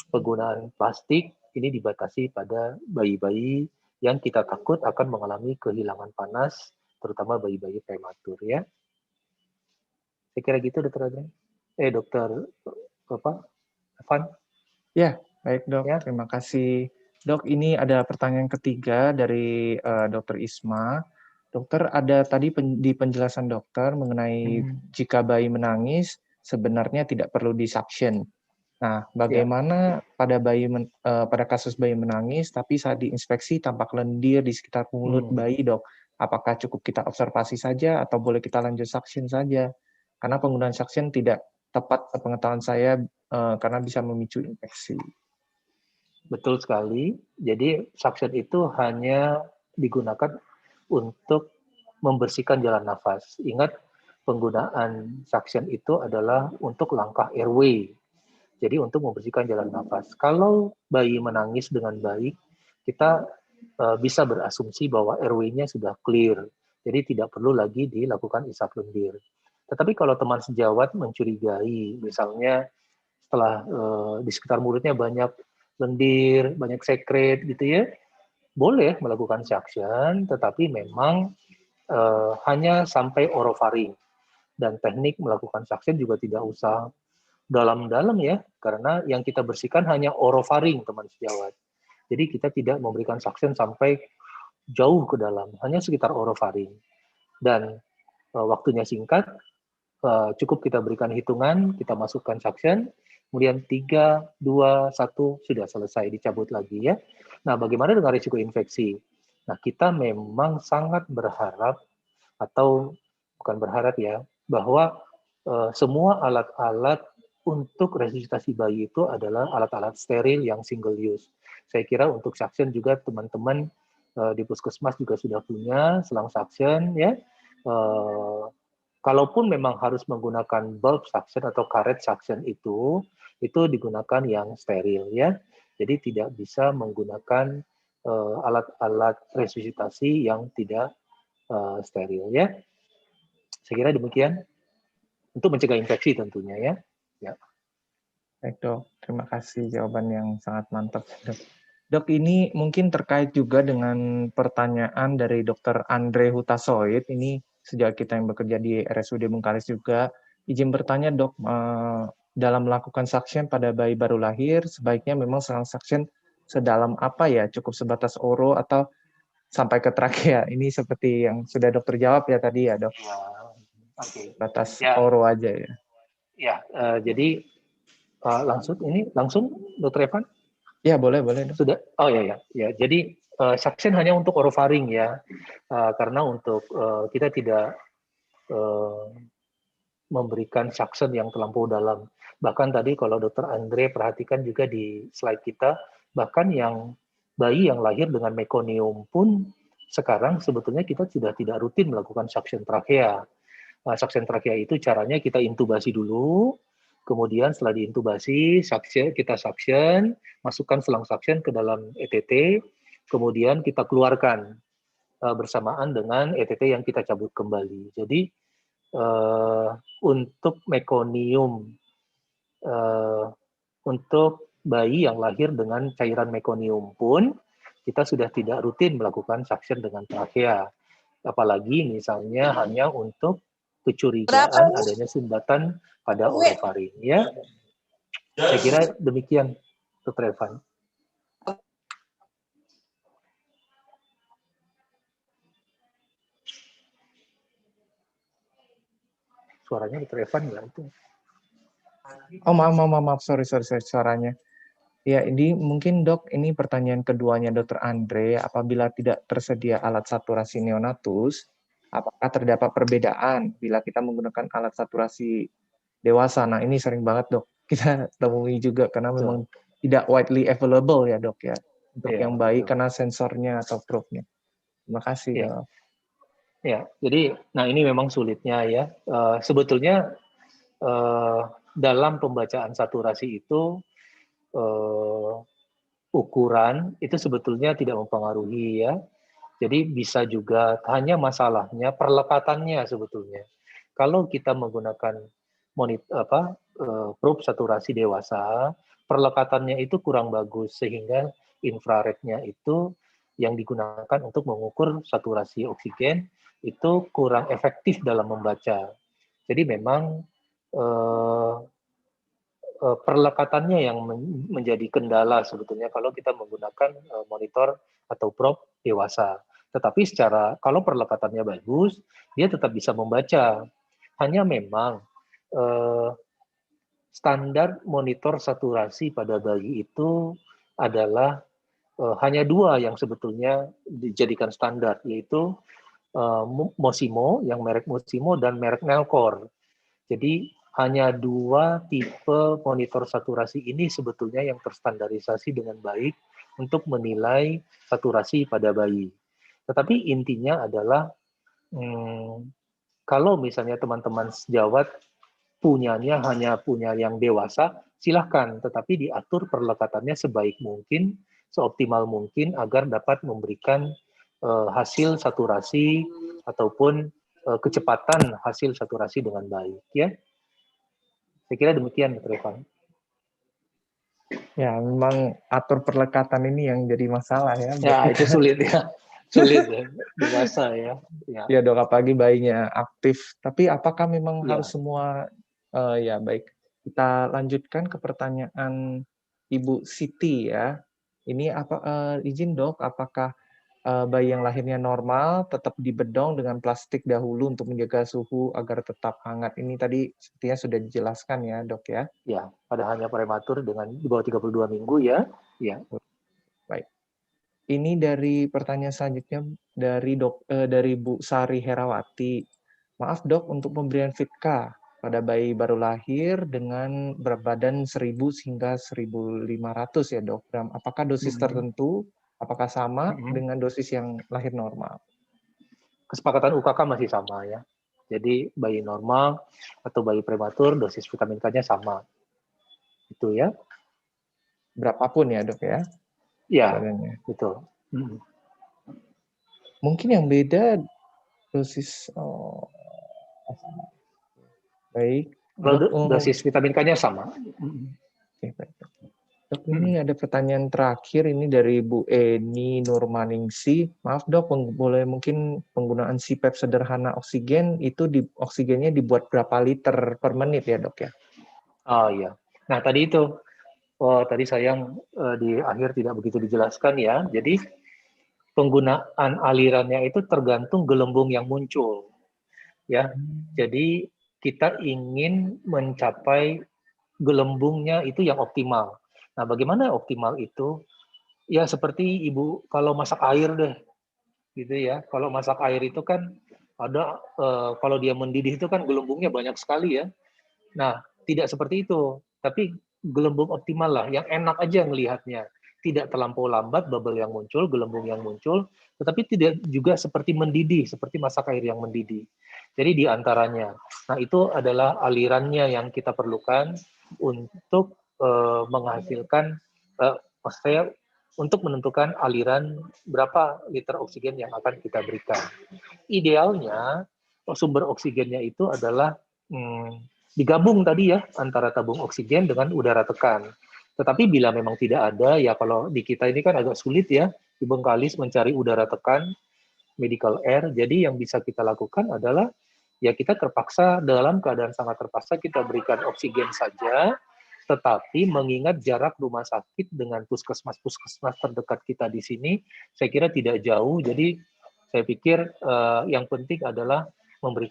penggunaan plastik ini dibatasi pada bayi-bayi yang kita takut akan mengalami kehilangan panas, terutama bayi-bayi prematur ya. Saya kira gitu, Dokter Adrian. Dokter Evan. Ya, baik dok. Ya. Terima kasih. Dok, ini ada pertanyaan ketiga dari Dokter Isma. Dokter, ada tadi di penjelasan dokter mengenai jika bayi menangis, sebenarnya tidak perlu disuction. Nah, bagaimana pada pada kasus bayi menangis, tapi saat diinspeksi tampak lendir di sekitar mulut bayi, dok? Apakah cukup kita observasi saja atau boleh kita lanjut suction saja? Karena penggunaan suction tidak tepat pengetahuan saya karena bisa memicu infeksi. Betul sekali. Jadi suction itu hanya digunakan untuk membersihkan jalan nafas. Ingat, penggunaan suction itu adalah untuk langkah airway. Jadi untuk membersihkan jalan nafas. Kalau bayi menangis dengan baik, kita bisa berasumsi bahwa airway-nya sudah clear. Jadi tidak perlu lagi dilakukan isap lendir. Tetapi kalau teman sejawat mencurigai, misalnya setelah di sekitar mulutnya banyak lendir, banyak sekret gitu ya, boleh melakukan suction, tetapi memang hanya sampai orofaring. Dan teknik melakukan suction juga tidak usah dalam-dalam ya, karena yang kita bersihkan hanya orofaring, teman sejawat. Jadi kita tidak memberikan suction sampai jauh ke dalam, hanya sekitar orofaring. Dan waktunya singkat, cukup kita berikan hitungan, kita masukkan suction, kemudian 3, 2, 1, sudah selesai, dicabut lagi ya. Nah, bagaimana dengan risiko infeksi? Nah, kita memang sangat berharap, atau bukan berharap ya, bahwa semua alat-alat untuk resusitasi bayi itu adalah alat-alat steril yang single use. Saya kira untuk suction juga teman-teman di puskesmas juga sudah punya selang suction ya. Kalaupun memang harus menggunakan bulb suction atau karet suction itu digunakan yang steril ya. Jadi tidak bisa menggunakan alat-alat resusitasi yang tidak steril ya. Saya kira demikian untuk mencegah infeksi tentunya ya. Ya. Baik dok, terima kasih jawaban yang sangat mantap dok. Dok, ini mungkin terkait juga dengan pertanyaan dari Dr. Andre Hutasoid. Ini sejak kita yang bekerja di RSUD Bengkalis juga. Izin bertanya dok, dalam melakukan suction pada bayi baru lahir, sebaiknya memang selang suction sedalam apa ya? Cukup sebatas oro atau sampai ke trakea? Ini seperti yang sudah dokter jawab ya tadi ya dok. Ya, okay. Batas ya. oro aja ya. Ya, jadi langsung Dr. Evan? Ya, boleh dok. Sudah. Oh ya. Jadi suction hanya untuk orofaring ya. Karena untuk kita tidak memberikan suction yang terlampau dalam. Bahkan tadi kalau Dr. Andre perhatikan juga di slide kita, bahkan yang bayi yang lahir dengan mekonium pun sekarang sebetulnya kita sudah tidak rutin melakukan suction trachea. Suction trachea itu caranya kita intubasi dulu, kemudian setelah diintubasi, kita suction, masukkan selang suction ke dalam ETT, kemudian kita keluarkan bersamaan dengan ETT yang kita cabut kembali. Jadi untuk mekonium, untuk bayi yang lahir dengan cairan mekonium pun, kita sudah tidak rutin melakukan suction dengan trachea. Apalagi misalnya hanya untuk kecurigaan adanya sumbatan pada orofaring ya. Saya kira demikian, Dr. Evan. suaranya Dr. Evan ya itu. Oh maaf, sorry suaranya. Ya, ini mungkin dok, ini pertanyaan keduanya Dr. Andre, apabila tidak tersedia alat saturasi neonatus, apakah terdapat perbedaan bila kita menggunakan alat saturasi dewasa? Nah, ini sering banget dok, kita temui juga karena memang tidak widely available ya dok ya, untuk yang baik karena sensornya atau probe-nya. Terima kasih dok. Ya, jadi, nah ini memang sulitnya ya. Sebetulnya dalam pembacaan saturasi itu, ukuran itu sebetulnya tidak mempengaruhi ya. Jadi bisa juga, hanya masalahnya perlekatannya sebetulnya. Kalau kita menggunakan probe saturasi dewasa, perlekatannya itu kurang bagus sehingga infrarednya itu yang digunakan untuk mengukur saturasi oksigen itu kurang efektif dalam membaca. Jadi memang perlekatannya yang menjadi kendala sebetulnya kalau kita menggunakan monitor atau probe dewasa. Tetapi kalau perlekatannya bagus, dia tetap bisa membaca. Hanya memang standar monitor saturasi pada bayi itu adalah hanya 2 yang sebetulnya dijadikan standar, yaitu Mosimo, yang merek Mosimo, dan merek Nellcor. Jadi hanya 2 tipe monitor saturasi ini sebetulnya yang terstandarisasi dengan baik untuk menilai saturasi pada bayi. Tetapi intinya adalah kalau misalnya teman-teman sejawat hanya punya yang dewasa, silahkan, tetapi diatur perlekatannya sebaik mungkin, seoptimal mungkin agar dapat memberikan hasil saturasi ataupun kecepatan hasil saturasi dengan baik ya. Saya kira demikian, Dr. Evan. Ya, memang atur perlekatan ini yang jadi masalah ya. Ya, itu sulit ya. Sulit ya, dewasa ya. Ya dok, apalagi bayinya aktif. Tapi apakah memang harus semua, ya baik. Kita lanjutkan ke pertanyaan Ibu Siti ya. Ini izin dok, apakah bayi yang lahirnya normal tetap dibedong dengan plastik dahulu untuk menjaga suhu agar tetap hangat? Ini tadi sepertinya sudah dijelaskan ya dok ya. Ya, pada hanya prematur dengan di bawah 32 minggu ya. Ya. Baik. Ini dari pertanyaan selanjutnya dari Bu Sari Herawati. Maaf dok, untuk pemberian FIT-K pada bayi baru lahir dengan berat badan 1000 hingga 1500 ya dok. Apakah dosis tertentu, apakah sama dengan dosis yang lahir normal? Kesepakatan UKK masih sama ya. Jadi bayi normal atau bayi prematur dosis vitamin K-nya sama. Itu ya. Berapapun ya dok ya? Ya, betul. Mungkin yang beda dosis baik. Dosis vitamin K-nya sama. Oke, baik. Dok, ini ada pertanyaan terakhir ini dari Bu Eni Nurmaningsi. Maaf dok, boleh mungkin penggunaan CPAP sederhana oksigen itu oksigennya dibuat berapa liter per menit ya dok ya? Oh iya. Nah tadi itu, tadi sayang di akhir tidak begitu dijelaskan ya. Jadi penggunaan alirannya itu tergantung gelembung yang muncul. Ya, jadi kita ingin mencapai gelembungnya itu yang optimal. Nah, bagaimana optimal itu? Ya seperti ibu kalau masak air deh, gitu ya. Kalau masak air itu kan ada kalau dia mendidih itu kan gelembungnya banyak sekali ya. Nah, tidak seperti itu, tapi gelembung optimal lah, yang enak aja ngelihatnya. Tidak terlampau lambat bubble yang muncul, gelembung yang muncul, tetapi tidak juga seperti mendidih, seperti masak air yang mendidih. Jadi di antaranya. Nah, itu adalah alirannya yang kita perlukan untuk menghasilkan, maksudnya untuk menentukan aliran berapa liter oksigen yang akan kita berikan. Idealnya sumber oksigennya itu adalah digabung tadi ya antara tabung oksigen dengan udara tekan. Tetapi bila memang tidak ada, ya kalau di kita ini kan agak sulit ya di Bengkalis mencari udara tekan medical air. Jadi yang bisa kita lakukan adalah ya kita terpaksa dalam keadaan sangat terpaksa kita berikan oksigen saja. Tetapi mengingat jarak rumah sakit dengan puskesmas terdekat kita di sini, saya kira tidak jauh. Jadi saya pikir yang penting adalah memberikan